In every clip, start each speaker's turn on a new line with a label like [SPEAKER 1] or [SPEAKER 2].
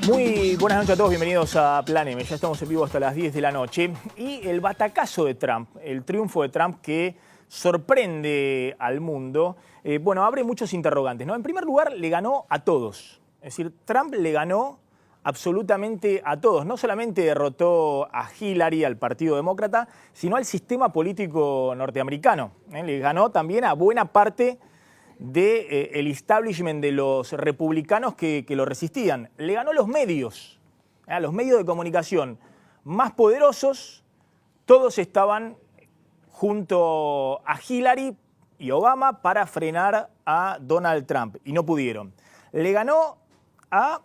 [SPEAKER 1] Muy buenas noches a todos, bienvenidos a Plan M. Ya estamos en vivo hasta las 10 de la noche. Y el batacazo de Trump, el triunfo de Trump que sorprende al mundo, abre muchos interrogantes, ¿no? En primer lugar, le ganó a todos. Es decir, Trump le ganó absolutamente a todos. No solamente derrotó a Hillary, al Partido Demócrata, sino al sistema político norteamericano. Le ganó también a buena parte del establishment de los republicanos que lo resistían. Le ganó los medios de comunicación más poderosos. Todos estaban junto a Hillary y Obama para frenar a Donald Trump y no pudieron. Le ganó a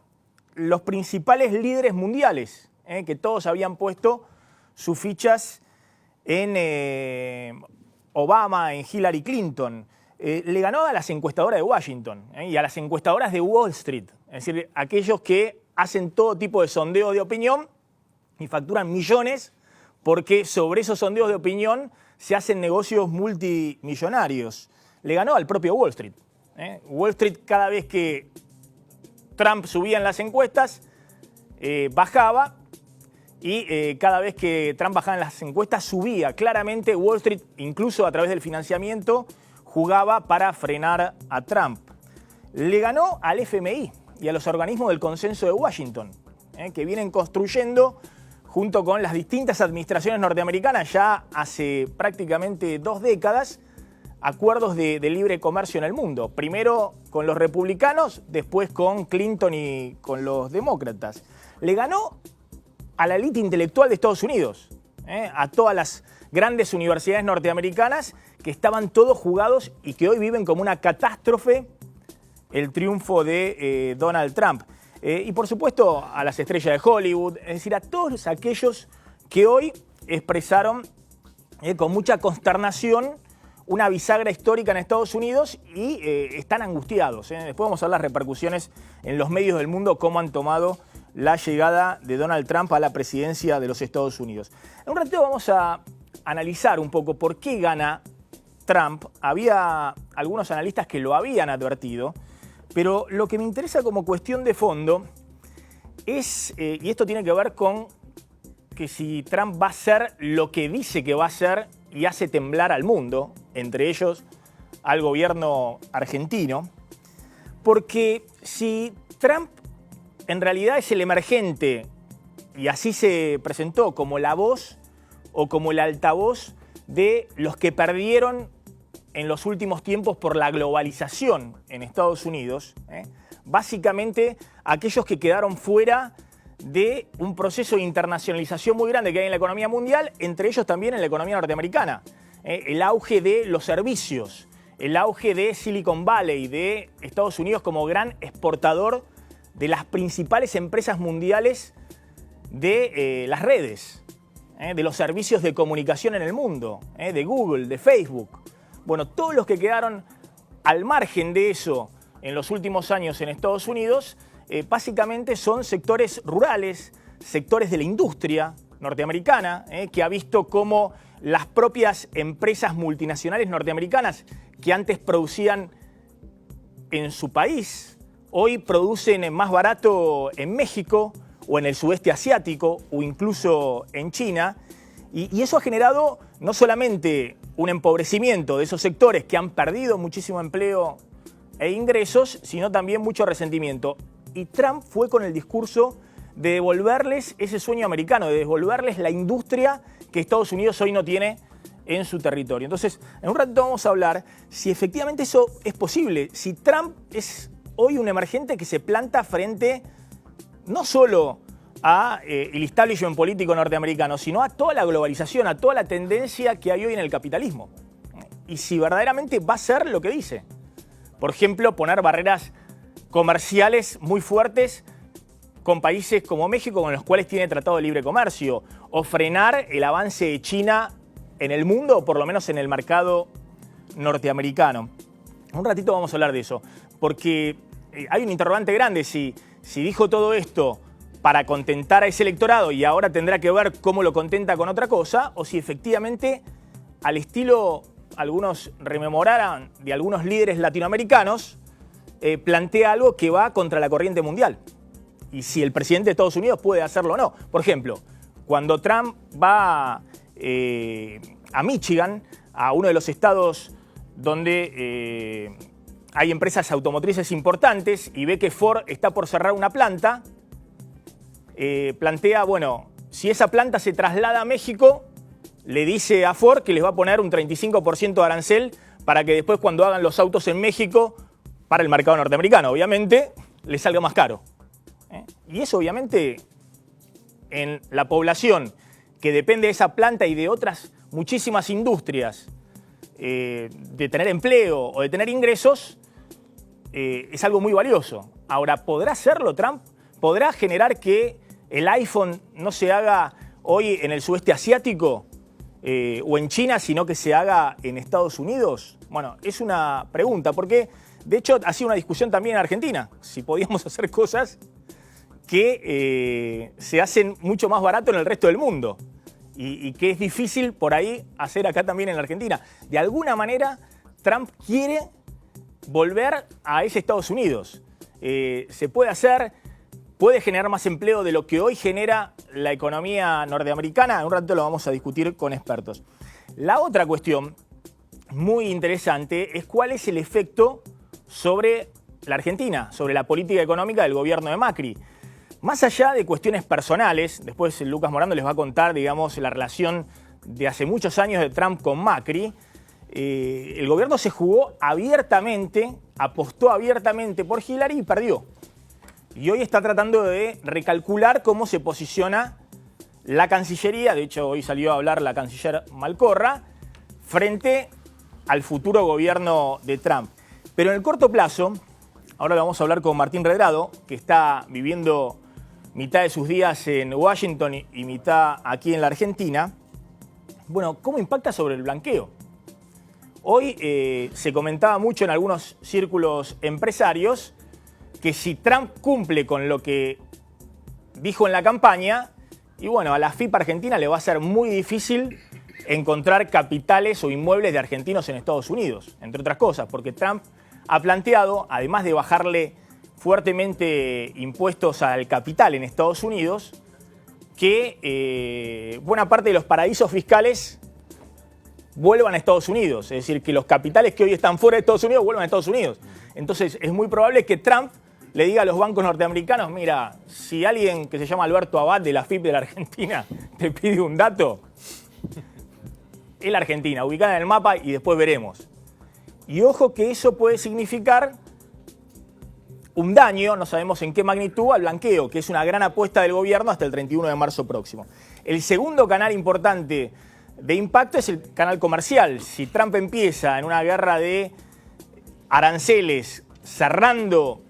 [SPEAKER 1] los principales líderes mundiales, que todos habían puesto sus fichas en Obama, en Hillary Clinton. Le ganó a las encuestadoras de Washington y a las encuestadoras de Wall Street, es decir, aquellos que hacen todo tipo de sondeo de opinión y facturan millones porque sobre esos sondeos de opinión se hacen negocios multimillonarios. Le ganó al propio Wall Street. Wall Street, cada vez que Trump subía en las encuestas, bajaba, y cada vez que Trump bajaba en las encuestas, subía. Claramente Wall Street, incluso a través del financiamiento, jugaba para frenar a Trump. Le ganó al FMI y a los organismos del consenso de Washington, que vienen construyendo, junto con las distintas administraciones norteamericanas, ya hace prácticamente 2 décadas, acuerdos de libre comercio en el mundo. Primero con los republicanos, después con Clinton y con los demócratas. Le ganó a la élite intelectual de Estados Unidos, a todas las grandes universidades norteamericanas que estaban todos jugados y que hoy viven como una catástrofe el triunfo de Donald Trump. Y por supuesto a las estrellas de Hollywood, es decir, a todos aquellos que hoy expresaron con mucha consternación una bisagra histórica en Estados Unidos y están angustiados. Después vamos a ver las repercusiones en los medios del mundo, cómo han tomado la llegada de Donald Trump a la presidencia de los Estados Unidos. En un ratito vamos a analizar un poco por qué gana Trump. Había algunos analistas que lo habían advertido, pero lo que me interesa como cuestión de fondo es, y esto tiene que ver con que si Trump va a ser lo que dice que va a ser y hace temblar al mundo, entre ellos al gobierno argentino, porque si Trump en realidad es el emergente, y así se presentó como la voz o como el altavoz de los que perdieron en los últimos tiempos por la globalización en Estados Unidos, básicamente aquellos que quedaron fuera de un proceso de internacionalización muy grande que hay en la economía mundial, entre ellos también en la economía norteamericana. El auge de los servicios, el auge de Silicon Valley, de Estados Unidos como gran exportador de las principales empresas mundiales de las redes, de los servicios de comunicación en el mundo, de Google, de Facebook. Bueno, todos los que quedaron al margen de eso en los últimos años en Estados Unidos, básicamente son sectores rurales, sectores de la industria norteamericana, que ha visto cómo las propias empresas multinacionales norteamericanas que antes producían en su país, hoy producen más barato en México o en el sudeste asiático o incluso en China. Y eso ha generado no solamente un empobrecimiento de esos sectores que han perdido muchísimo empleo e ingresos, sino también mucho resentimiento. Y Trump fue con el discurso de devolverles ese sueño americano, de devolverles la industria que Estados Unidos hoy no tiene en su territorio. Entonces, en un ratito vamos a hablar si efectivamente eso es posible, si Trump es hoy un emergente que se planta frente no solo a el establishment político norteamericano, sino a toda la globalización, a toda la tendencia que hay hoy en el capitalismo. Y si verdaderamente va a ser lo que dice. Por ejemplo, poner barreras comerciales muy fuertes con países como México, con los cuales tiene tratado de libre comercio, o frenar el avance de China en el mundo, o por lo menos en el mercado norteamericano. Un ratito vamos a hablar de eso, porque hay un interrogante grande si dijo todo esto para contentar a ese electorado y ahora tendrá que ver cómo lo contenta con otra cosa, o si efectivamente, al estilo, algunos rememoraran de algunos líderes latinoamericanos, plantea algo que va contra la corriente mundial. y si el presidente de Estados Unidos puede hacerlo o no. Por ejemplo, cuando Trump va a Michigan, a uno de los estados donde hay empresas automotrices importantes, y ve que Ford está por cerrar una planta, plantea, bueno, si esa planta se traslada a México, le dice a Ford que les va a poner un 35% de arancel para que después, cuando hagan los autos en México, para el mercado norteamericano, obviamente, les salga más caro. Y eso, obviamente, en la población que depende de esa planta y de otras muchísimas industrias, de tener empleo o de tener ingresos, es algo muy valioso. Ahora, ¿podrá hacerlo Trump? ¿Podrá generar que el iPhone no se haga hoy en el sudeste asiático o en China, sino que se haga en Estados Unidos? Bueno, es una pregunta, porque de hecho ha sido una discusión también en Argentina, si podíamos hacer cosas que se hacen mucho más barato en el resto del mundo y que es difícil por ahí hacer acá también en la Argentina. De alguna manera, Trump quiere volver a ese Estados Unidos. Se puede hacer, puede generar más empleo de lo que hoy genera la economía norteamericana. En un rato lo vamos a discutir con expertos. La otra cuestión muy interesante es cuál es el efecto sobre la Argentina, sobre la política económica del gobierno de Macri. Más allá de cuestiones personales, después Lucas Morando les va a contar, digamos, la relación de hace muchos años de Trump con Macri. El gobierno se jugó abiertamente, apostó abiertamente por Hillary y perdió. Y hoy está tratando de recalcular cómo se posiciona la Cancillería, de hecho hoy salió a hablar la canciller Malcorra, frente al futuro gobierno de Trump. Pero en el corto plazo, ahora lo vamos a hablar con Martín Redrado, que está viviendo mitad de sus días en Washington y mitad aquí en la Argentina. Bueno, ¿cómo impacta sobre el blanqueo? Hoy se comentaba mucho en algunos círculos empresarios que si Trump cumple con lo que dijo en la campaña, y bueno, a la FIP Argentina le va a ser muy difícil encontrar capitales o inmuebles de argentinos en Estados Unidos, entre otras cosas, porque Trump ha planteado, además de bajarle fuertemente impuestos al capital en Estados Unidos, que buena parte de los paraísos fiscales vuelvan a Estados Unidos. Es decir, que los capitales que hoy están fuera de Estados Unidos vuelvan a Estados Unidos. Entonces es muy probable que Trump le diga a los bancos norteamericanos, mira, si alguien que se llama Alberto Abad de la FIP de la Argentina te pide un dato, es la Argentina, ubicada en el mapa y después veremos. Y ojo que eso puede significar un daño, no sabemos en qué magnitud, al blanqueo, que es una gran apuesta del gobierno hasta el 31 de marzo próximo. El segundo canal importante de impacto es el canal comercial. Si Trump empieza en una guerra de aranceles cerrando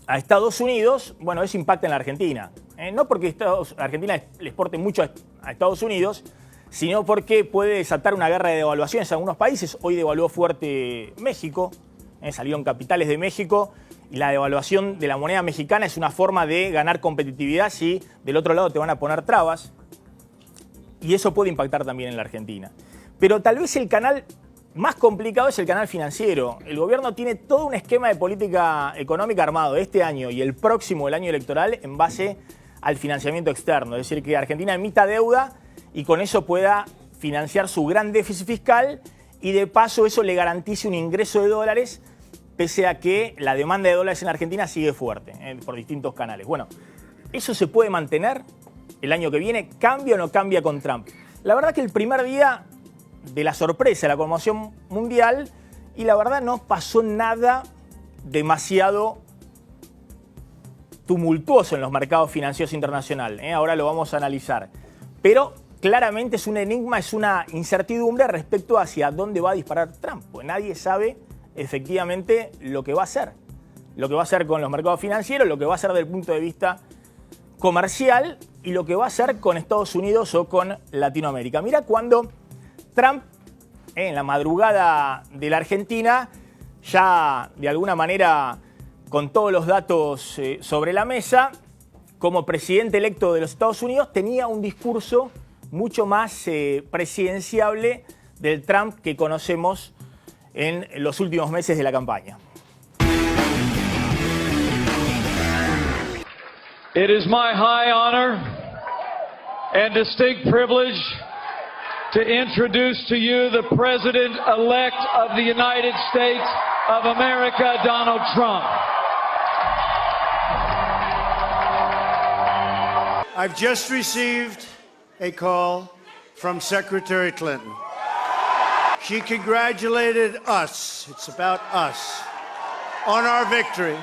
[SPEAKER 1] a Estados Unidos, bueno, eso impacta en la Argentina. No porque Argentina le exporte mucho a Estados Unidos, sino porque puede desatar una guerra de devaluaciones en algunos países. Hoy devaluó fuerte México, salieron capitales de México, y la devaluación de la moneda mexicana es una forma de ganar competitividad si del otro lado te van a poner trabas. Y eso puede impactar también en la Argentina. Pero tal vez el canal más complicado es el canal financiero. El gobierno tiene todo un esquema de política económica armado este año y el próximo, el año electoral, en base al financiamiento externo. Es decir, que Argentina emita deuda y con eso pueda financiar su gran déficit fiscal y de paso eso le garantice un ingreso de dólares, pese a que la demanda de dólares en Argentina sigue fuerte por distintos canales. Bueno, ¿eso se puede mantener el año que viene? ¿Cambia o no cambia con Trump? La verdad que el primer día de la sorpresa, la conmoción mundial, y la verdad no pasó nada demasiado tumultuoso en los mercados financieros internacionales. Ahora lo vamos a analizar. Pero claramente es un enigma, es una incertidumbre respecto hacia dónde va a disparar Trump. Pues nadie sabe efectivamente lo que va a hacer. Lo que va a hacer con los mercados financieros, lo que va a hacer desde el punto de vista comercial y lo que va a hacer con Estados Unidos o con Latinoamérica. Mira cuando Trump, en la madrugada de la Argentina, ya de alguna manera con todos los datos sobre la mesa, como presidente electo de los Estados Unidos, tenía un discurso mucho más presidenciable del Trump que conocemos en los últimos meses de la campaña.
[SPEAKER 2] It is my high honor and distinct privilege to introduce to you the President-elect of the United States of America, Donald Trump.
[SPEAKER 3] I've just received a call from Secretary Clinton. She congratulated us, it's about us, on our victory.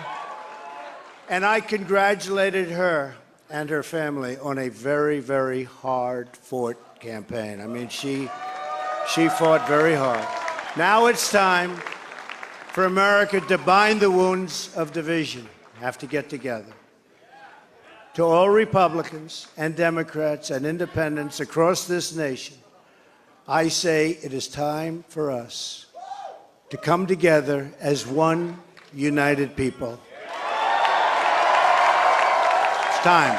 [SPEAKER 3] And I congratulated her and her family on a very, very hard-fought campaign. I mean, she fought very hard. Now it's time for America to bind the wounds of division. Have to get together. To all Republicans and Democrats and independents across this nation, I say it is time for us to come together as one united people. It's time.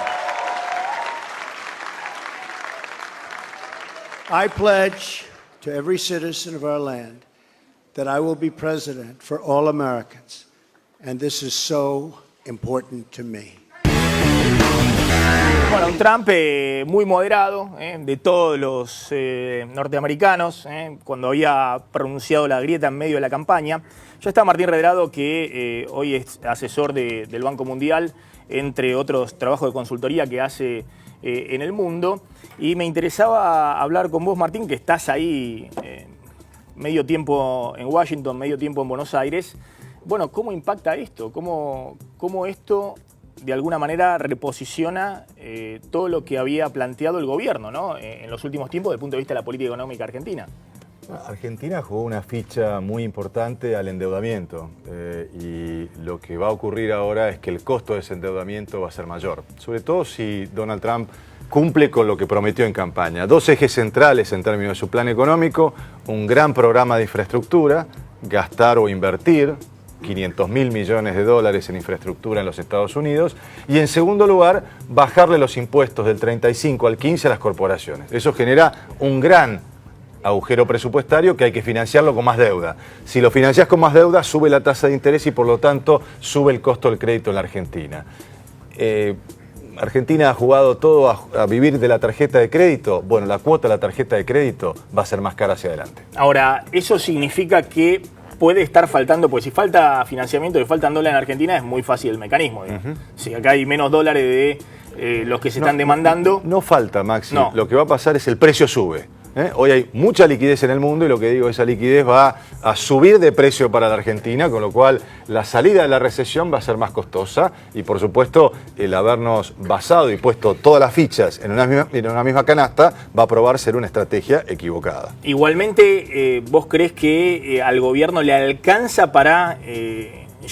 [SPEAKER 3] I pledge to every citizen of our land that I will be president for all Americans, and this is so important to me.
[SPEAKER 1] Bueno, un Trump muy moderado, de todos los norteamericanos, cuando había pronunciado la grieta en medio de la campaña. Ya está Martín Redrado, que hoy es asesor del Banco Mundial, entre otros trabajos de consultoría que hace en el mundo. Y me interesaba hablar con vos, Martín, que estás ahí medio tiempo en Washington, medio tiempo en Buenos Aires. Bueno, ¿cómo impacta esto? ¿Cómo esto de alguna manera reposiciona todo lo que había planteado el gobierno, ¿no? En los últimos tiempos desde el punto de vista de la política económica argentina?
[SPEAKER 4] Argentina jugó una ficha muy importante al endeudamiento y lo que va a ocurrir ahora es que el costo de ese endeudamiento va a ser mayor, sobre todo si Donald Trump cumple con lo que prometió en campaña. Dos ejes centrales en términos de su plan económico: un gran programa de infraestructura, gastar o invertir 500.000 millones de dólares en infraestructura en los Estados Unidos, y en segundo lugar, bajarle los impuestos del 35 al 15 a las corporaciones. Eso genera un gran agujero presupuestario que hay que financiarlo con más deuda. Si lo financias con más deuda, sube la tasa de interés y por lo tanto sube el costo del crédito en la Argentina. Argentina ha jugado todo a vivir de la tarjeta de crédito. Bueno, la cuota de la tarjeta de crédito va a ser más cara hacia adelante.
[SPEAKER 1] Ahora, eso significa que puede estar faltando, porque si falta financiamiento y faltan dólares en Argentina, es muy fácil el mecanismo. Si acá hay menos dólares de los que se están demandando.
[SPEAKER 4] No falta, Maxi.
[SPEAKER 1] No.
[SPEAKER 4] Lo que va a pasar es el precio sube. Hoy hay mucha liquidez en el mundo y lo que digo, esa liquidez va a subir de precio para la Argentina, con lo cual la salida de la recesión va a ser más costosa y por supuesto el habernos basado y puesto todas las fichas en una misma canasta va a probar ser una estrategia equivocada.
[SPEAKER 1] Igualmente, ¿vos crees que al gobierno le alcanza para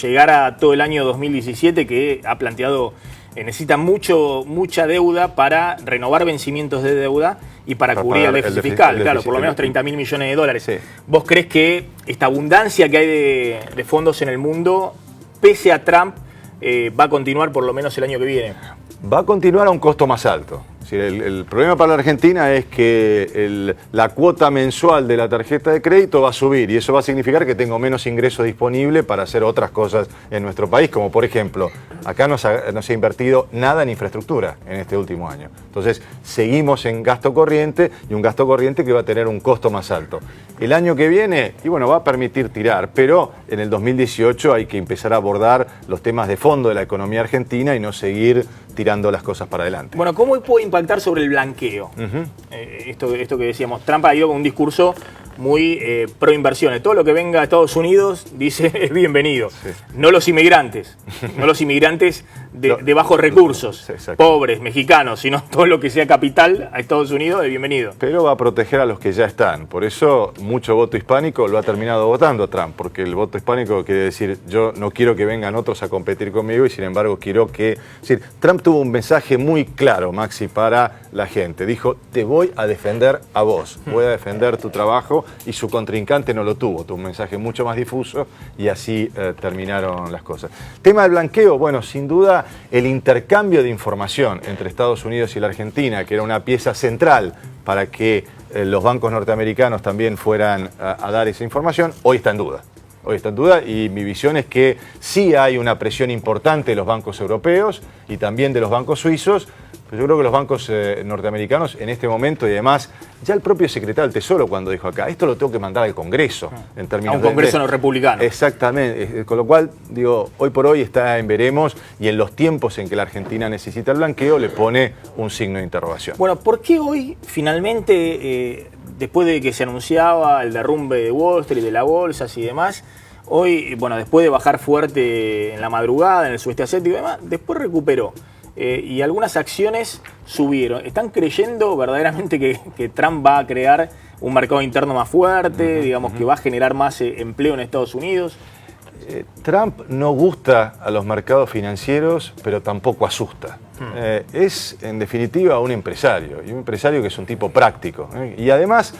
[SPEAKER 1] llegar a todo el año 2017, que ha planteado necesita mucha deuda para renovar vencimientos de deuda y para cubrir el déficit fiscal? Claro, por lo menos 30.000 millones de dólares.
[SPEAKER 4] Sí.
[SPEAKER 1] ¿Vos crees que esta abundancia que hay de fondos en el mundo, pese a Trump, va a continuar por lo menos el año que viene?
[SPEAKER 4] Va a continuar a un costo más alto. Es decir, el problema para la Argentina es que la cuota mensual de la tarjeta de crédito va a subir y eso va a significar que tengo menos ingreso disponible para hacer otras cosas en nuestro país, como por ejemplo, acá no se ha invertido nada en infraestructura en este último año. Entonces, seguimos en gasto corriente y un gasto corriente que va a tener un costo más alto. El año que viene, y bueno, va a permitir tirar, pero en el 2018 hay que empezar a abordar los temas de fondo de la economía argentina y no seguir tirando las cosas para adelante.
[SPEAKER 1] Bueno, ¿cómo puede impactar sobre el blanqueo? Esto que decíamos, Trump ha ido con un discurso muy pro inversiones. Todo lo que venga a Estados Unidos, dice, es bienvenido. Sí. No los inmigrantes, no los inmigrantes de bajos recursos, pobres, mexicanos, sino todo lo que sea capital a Estados Unidos es bienvenido.
[SPEAKER 4] Pero va a proteger a los que ya están. Por eso mucho voto hispánico lo ha terminado votando Trump, porque el voto hispánico quiere decir, yo no quiero que vengan otros a competir conmigo y sin embargo quiero que... Es decir, Trump tuvo un mensaje muy claro, Maxi, para la gente. Dijo, te voy a defender a vos, voy a defender tu trabajo, y su contrincante no lo tuvo. Tuvo un mensaje mucho más difuso y así terminaron las cosas. Tema del blanqueo, bueno, sin duda el intercambio de información entre Estados Unidos y la Argentina, que era una pieza central para que los bancos norteamericanos también fueran a dar esa información, hoy está en duda. hoy está en duda, y mi visión es que sí hay una presión importante de los bancos europeos y también de los bancos suizos, pero yo creo que los bancos norteamericanos en este momento, y además ya el propio secretario del Tesoro cuando dijo acá, esto lo tengo que mandar al Congreso en términos
[SPEAKER 1] a un Congreso no republicano.
[SPEAKER 4] Exactamente, con lo cual, digo, hoy por hoy está en veremos, y en los tiempos en que la Argentina necesita el blanqueo le pone un signo de interrogación.
[SPEAKER 1] Bueno, ¿por qué hoy finalmente, después de que se anunciaba el derrumbe de Wall Street, de las bolsas y demás, hoy, bueno, después de bajar fuerte en la madrugada en el sudeste asiático y demás, después recuperó? Y algunas acciones subieron. ¿Están creyendo verdaderamente que Trump va a crear un mercado interno más fuerte, digamos que va a generar más empleo en Estados Unidos?
[SPEAKER 4] Trump no gusta a los mercados financieros, pero tampoco asusta. Es, en definitiva, un empresario, y un empresario que es un tipo práctico. Y además,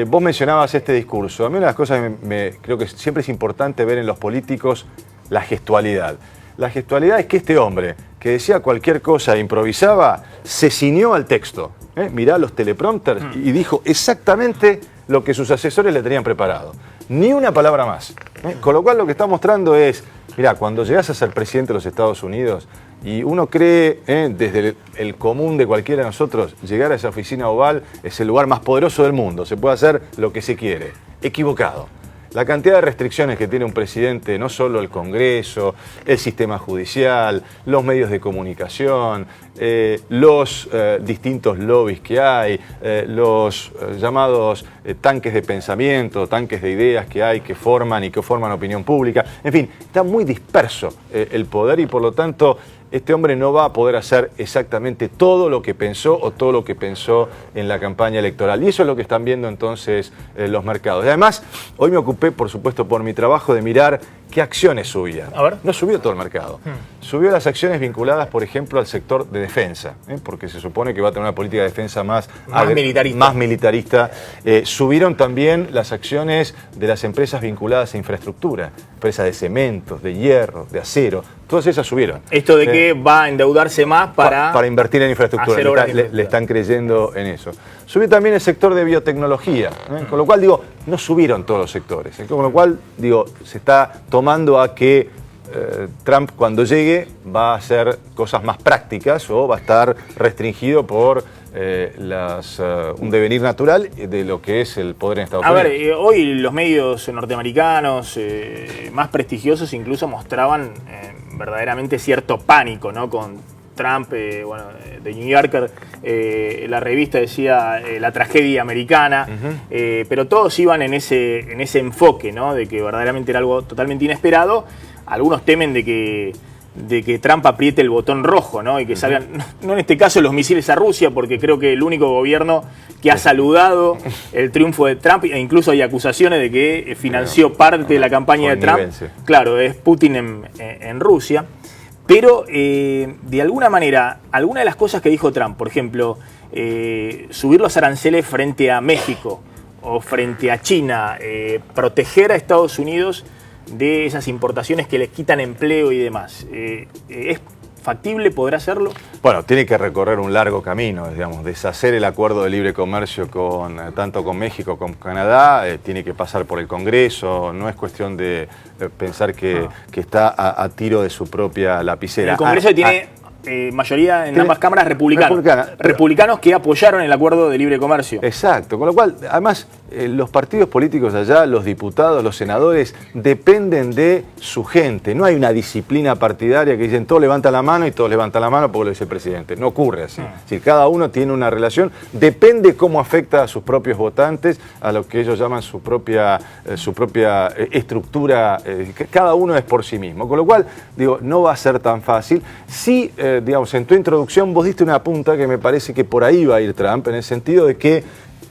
[SPEAKER 4] vos mencionabas este discurso. A mí una de las cosas que creo que siempre es importante ver en los políticos, la gestualidad. La gestualidad es que este hombre, que decía cualquier cosa e improvisaba, se ciñó al texto. Mirá los teleprompters y dijo exactamente lo que sus asesores le tenían preparado. Ni una palabra más. Con lo cual lo que está mostrando es, mirá, cuando llegás a ser presidente de los Estados Unidos y uno cree, desde el común de cualquiera de nosotros, llegar a esa oficina oval es el lugar más poderoso del mundo, se puede hacer lo que se quiere. Equivocado. La cantidad de restricciones que tiene un presidente, no solo el Congreso, el sistema judicial, los medios de comunicación, los distintos lobbies que hay, los llamados tanques de pensamiento, tanques de ideas que hay que forman opinión pública. En fin, está muy disperso el poder y por lo tanto este hombre no va a poder hacer exactamente todo lo que pensó o todo lo que pensó en la campaña electoral. Y eso es lo que están viendo entonces los mercados. Y además, hoy me ocupé, por supuesto, por mi trabajo de mirar qué acciones subían.
[SPEAKER 1] A ver.
[SPEAKER 4] No subió todo el mercado. Subió las acciones vinculadas, por ejemplo, al sector de defensa, porque se supone que va a tener una política de defensa más militarista. Subieron también las acciones de las empresas vinculadas a infraestructura, empresas de cementos, de hierro, de acero. Todas esas subieron.
[SPEAKER 1] Esto de que va a endeudarse más para
[SPEAKER 4] invertir en infraestructura. Le están creyendo en eso. Subió también el sector de biotecnología, con lo cual, digo, no subieron todos los sectores. Con lo cual, digo, se está tomando a que Trump, cuando llegue, va a hacer cosas más prácticas o va a estar restringido por un devenir natural de lo que es el poder en Estados Unidos.
[SPEAKER 1] A ver, hoy los medios norteamericanos más prestigiosos incluso mostraban verdaderamente cierto pánico, ¿no? Con Trump, bueno, de New Yorker, la revista decía la tragedia americana, pero todos iban en ese enfoque, ¿no? De que verdaderamente era algo totalmente inesperado. Algunos temen de que Trump apriete el botón rojo, ¿no? Y que salgan, no en este caso los misiles a Rusia, porque creo que el único gobierno que ha saludado el triunfo de Trump, e incluso hay acusaciones de que financió parte de la campaña de Trump, claro, es Putin en Rusia. Pero de alguna manera, alguna de las cosas que dijo Trump, por ejemplo, subir los aranceles frente a México o frente a China, proteger a Estados Unidos de esas importaciones que les quitan empleo y demás, ¿es factible? ¿Podrá hacerlo?
[SPEAKER 4] Bueno, tiene que recorrer un largo camino, digamos, deshacer el acuerdo de libre comercio tanto con México como con Canadá, tiene que pasar por el Congreso, no es cuestión de pensar que está a tiro de su propia lapicera.
[SPEAKER 1] El Congreso tiene mayoría en ambas cámaras republicanos que apoyaron el acuerdo de libre comercio.
[SPEAKER 4] Exacto, con lo cual, además, los partidos políticos allá, los diputados, los senadores, dependen de su gente. No hay una disciplina partidaria que dicen todos levantan la mano y todos levantan la mano porque lo dice el presidente. No ocurre así. Es decir, cada uno tiene una relación, depende cómo afecta a sus propios votantes, a lo que ellos llaman su propia estructura. Cada uno es por sí mismo. Con lo cual, digo, no va a ser tan fácil. Sí, digamos, en tu introducción vos diste una punta que me parece que por ahí va a ir Trump, en el sentido de que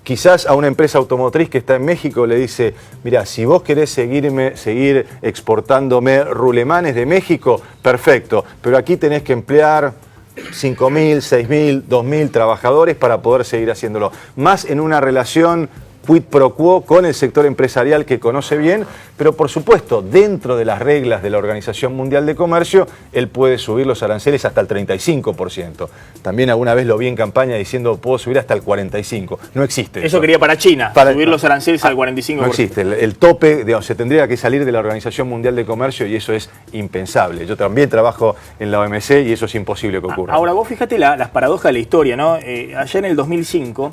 [SPEAKER 4] quizás a una empresa automotriz que está en México le dice, mira, si vos querés seguir exportándome rulemanes de México, perfecto, pero aquí tenés que emplear 5.000, 6.000, 2.000 trabajadores para poder seguir haciéndolo. Más en una relación quid pro quo con el sector empresarial que conoce bien, pero por supuesto, dentro de las reglas de la Organización Mundial de Comercio, él puede subir los aranceles hasta el 35%. También alguna vez lo vi en campaña diciendo, puedo subir hasta el 45%. No existe
[SPEAKER 1] Eso quería para China, subir los aranceles al 45%.
[SPEAKER 4] No existe. El tope, digamos, se tendría que salir de la Organización Mundial de Comercio y eso es impensable. Yo también trabajo en la OMC y eso es imposible que ocurra.
[SPEAKER 1] Ahora, vos fíjate las paradojas de la historia, ¿no? Allá en el 2005,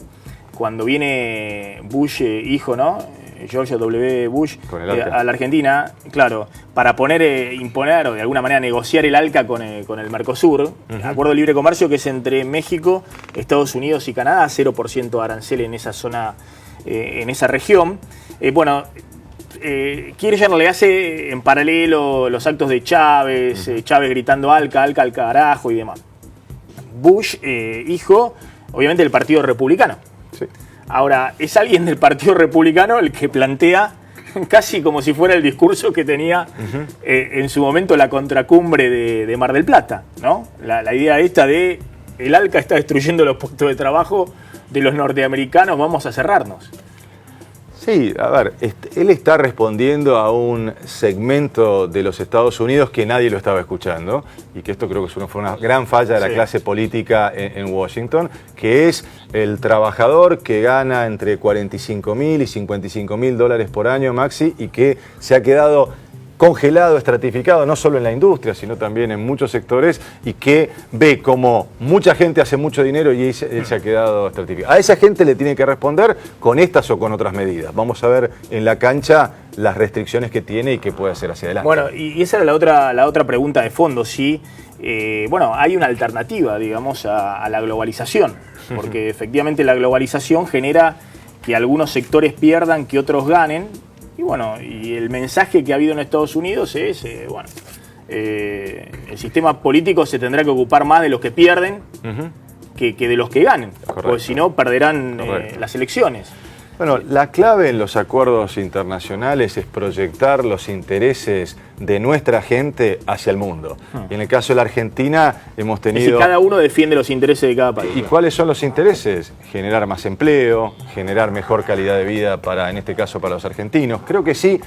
[SPEAKER 1] cuando viene Bush, hijo, ¿no? George W. Bush, a la Argentina, claro, para imponer o de alguna manera negociar el ALCA con el Mercosur, acuerdo de libre comercio que es entre México, Estados Unidos y Canadá, 0% de arancel en esa zona, en esa región. Kirchner le hace en paralelo los actos de Chávez, Chávez gritando ALCA, ALCA al carajo y demás. Bush, hijo, obviamente del Partido Republicano.
[SPEAKER 4] Sí.
[SPEAKER 1] Ahora, es alguien del Partido Republicano el que plantea casi como si fuera el discurso que tenía en su momento la contracumbre de Mar del Plata, ¿no? La idea esta de el ALCA está destruyendo los puestos de trabajo de los norteamericanos, vamos a cerrarnos.
[SPEAKER 4] Sí, a ver, él está respondiendo a un segmento de los Estados Unidos que nadie lo estaba escuchando y que esto creo que fue una gran falla de la clase política en Washington, que es el trabajador que gana entre $45.000 y $55.000 por año, Maxi, y que se ha quedado congelado, estratificado, no solo en la industria, sino también en muchos sectores, y que ve como mucha gente hace mucho dinero y él se ha quedado estratificado. A esa gente le tiene que responder con estas o con otras medidas. Vamos a ver en la cancha las restricciones que tiene y qué puede hacer hacia adelante.
[SPEAKER 1] Bueno, y esa era la otra pregunta de fondo, si hay una alternativa, digamos, a la globalización, porque efectivamente la globalización genera que algunos sectores pierdan, que otros ganen. Y el mensaje que ha habido en Estados Unidos es, el sistema político se tendrá que ocupar más de los que pierden que de los que ganen, porque si no perderán las elecciones.
[SPEAKER 4] Bueno, la clave en los acuerdos internacionales es proyectar los intereses de nuestra gente hacia el mundo. Y en el caso de la Argentina hemos tenido...
[SPEAKER 1] Es decir, cada uno defiende los intereses de cada país.
[SPEAKER 4] ¿Y cuáles son los intereses? Generar más empleo, generar mejor calidad de vida en este caso para los argentinos. Creo que sí,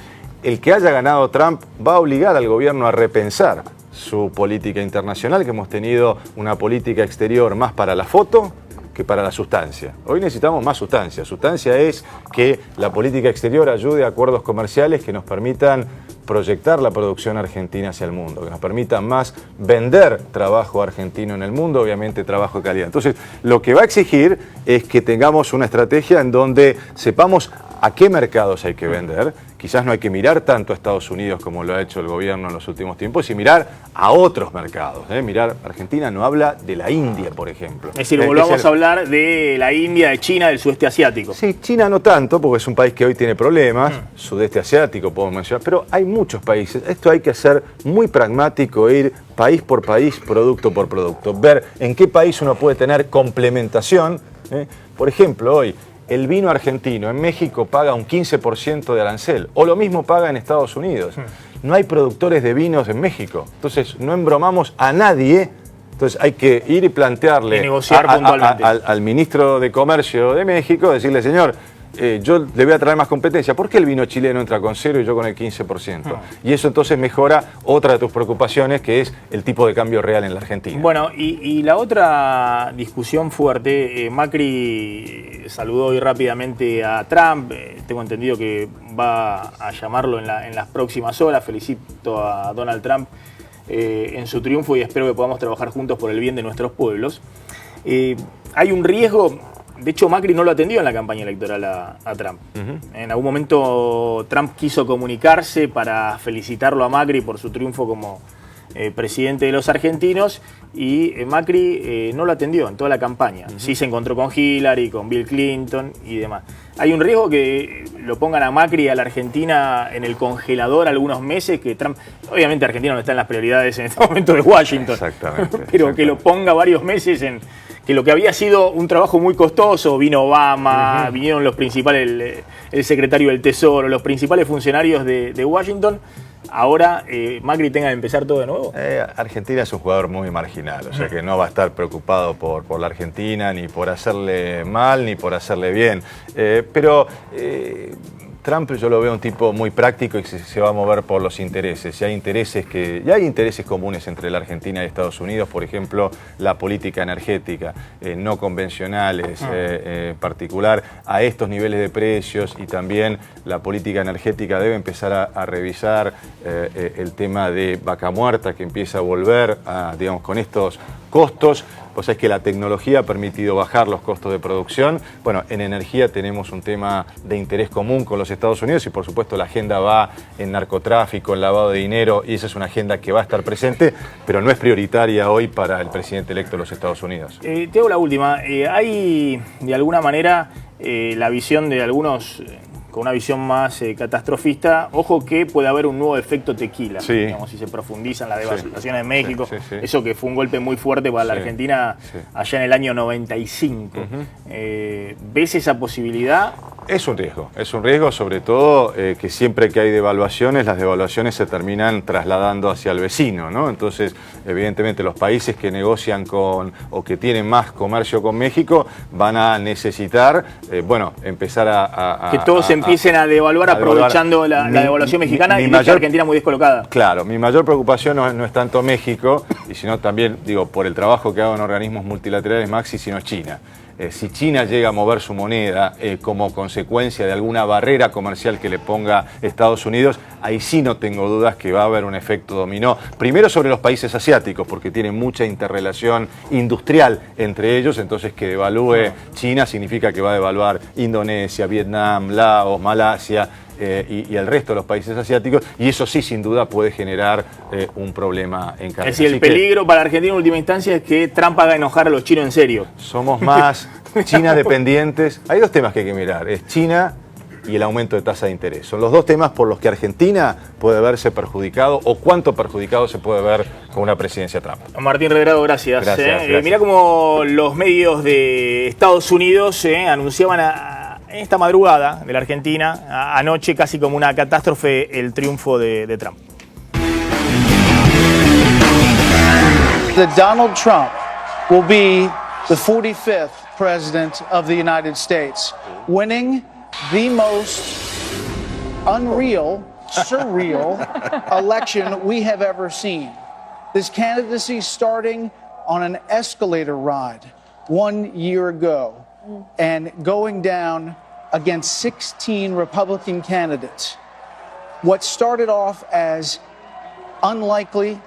[SPEAKER 4] el que haya ganado Trump va a obligar al gobierno a repensar su política internacional, que hemos tenido una política exterior más para la foto que para la sustancia. Hoy necesitamos más sustancia. Sustancia es que la política exterior ayude a acuerdos comerciales que nos permitan proyectar la producción argentina hacia el mundo, que nos permitan más vender trabajo argentino en el mundo, obviamente trabajo de calidad. Entonces, lo que va a exigir es que tengamos una estrategia en donde sepamos a qué mercados hay que vender. Quizás no hay que mirar tanto a Estados Unidos como lo ha hecho el gobierno en los últimos tiempos y mirar a otros mercados. Mirar, Argentina no habla de la India, por ejemplo.
[SPEAKER 1] Es decir, volvamos a hablar de la India, de China, del sudeste asiático.
[SPEAKER 4] Sí, China no tanto, porque es un país que hoy tiene problemas, sudeste asiático podemos mencionar, pero hay muchos países. Esto hay que ser muy pragmático, ir país por país, producto por producto, ver en qué país uno puede tener complementación. Por ejemplo, hoy el vino argentino en México paga un 15% de arancel, o lo mismo paga en Estados Unidos. No hay productores de vinos en México, entonces no embromamos a nadie. Entonces hay que ir y plantearle al ministro de Comercio de México, decirle, señor, yo le voy a traer más competencia. ¿Por qué el vino chileno entra con 0 y yo con el 15%? Y eso entonces mejora otra de tus preocupaciones, que es el tipo de cambio real en la Argentina.
[SPEAKER 1] Bueno, y la otra discusión fuerte, Macri saludó hoy rápidamente a Trump, tengo entendido que va a llamarlo en las próximas horas. Felicito a Donald Trump en su triunfo y espero que podamos trabajar juntos por el bien de nuestros pueblos. Hay un riesgo. De hecho, Macri no lo atendió en la campaña electoral a Trump. En algún momento Trump quiso comunicarse para felicitarlo a Macri por su triunfo como presidente de los argentinos y Macri no lo atendió en toda la campaña. Sí se encontró con Hillary, con Bill Clinton y demás. Hay un riesgo que lo pongan a Macri y a la Argentina en el congelador algunos meses, que Trump, obviamente Argentina no está en las prioridades en este momento de Washington, pero que lo ponga varios meses en... que lo que había sido un trabajo muy costoso, vino Obama, vinieron los principales, el secretario del Tesoro, los principales funcionarios de Washington, ahora Macri tenga que empezar todo de nuevo?
[SPEAKER 4] Argentina es un jugador muy marginal, o sea que no va a estar preocupado por la Argentina, ni por hacerle mal, ni por hacerle bien. Pero Trump yo lo veo un tipo muy práctico y que se va a mover por los intereses. Y hay intereses comunes entre la Argentina y Estados Unidos, por ejemplo, la política energética, no convencionales, particular a estos niveles de precios, y también la política energética debe empezar a revisar el tema de vaca muerta, que empieza a volver digamos, con estos costos. Pues es que la tecnología ha permitido bajar los costos de producción. Bueno, en energía tenemos un tema de interés común con los Estados Unidos y por supuesto la agenda va en narcotráfico, en lavado de dinero, y esa es una agenda que va a estar presente, pero no es prioritaria hoy para el presidente electo de los Estados Unidos.
[SPEAKER 1] Te hago la última. Hay de alguna manera la visión de algunos con una visión más catastrofista, ojo que puede haber un nuevo efecto tequila,
[SPEAKER 4] sí,
[SPEAKER 1] digamos, si se profundizan las devaluaciones de México,
[SPEAKER 4] sí.
[SPEAKER 1] eso que fue un golpe muy fuerte para la Argentina allá en el año 95. ¿Ves esa posibilidad?
[SPEAKER 4] Es un riesgo sobre todo que siempre que hay devaluaciones, las devaluaciones se terminan trasladando hacia el vecino, ¿no? Entonces, evidentemente los países que negocian con o que tienen más comercio con México van a necesitar, empezar a
[SPEAKER 1] que todos empiecen a devaluar aprovechando la devaluación mexicana y la Argentina muy descolocada.
[SPEAKER 4] Claro, mi mayor preocupación no es tanto México, y sino también, digo, por el trabajo que hago en organismos multilaterales, Maxi, sino China. Si China llega a mover su moneda como consecuencia de alguna barrera comercial que le ponga Estados Unidos, ahí sí no tengo dudas que va a haber un efecto dominó. Primero sobre los países asiáticos, porque tienen mucha interrelación industrial entre ellos, entonces que devalúe China significa que va a devaluar Indonesia, Vietnam, Laos, Malasia, y el resto de los países asiáticos, y eso sí sin duda puede generar un problema en cadena.
[SPEAKER 1] Es decir, el peligro para Argentina en última instancia es que Trump haga enojar a los chinos en serio.
[SPEAKER 4] Somos más China dependientes. Hay dos temas que hay que mirar, es China y el aumento de tasa de interés. Son los dos temas por los que Argentina puede verse perjudicado, o cuánto perjudicado se puede ver con una presidencia Trump.
[SPEAKER 1] Martín Redrado, gracias.
[SPEAKER 4] Gracias.
[SPEAKER 1] Mirá cómo los medios de Estados Unidos anunciaban esta madrugada de la Argentina, anoche, casi como una catástrofe, el triunfo de Trump.
[SPEAKER 5] That Donald Trump will be the 45th president of the United States, winning the most unreal, surreal election we have ever seen. This candidacy starting on an escalator ride 1 year ago and going down against 16 Republican candidates. What started off as unlikely,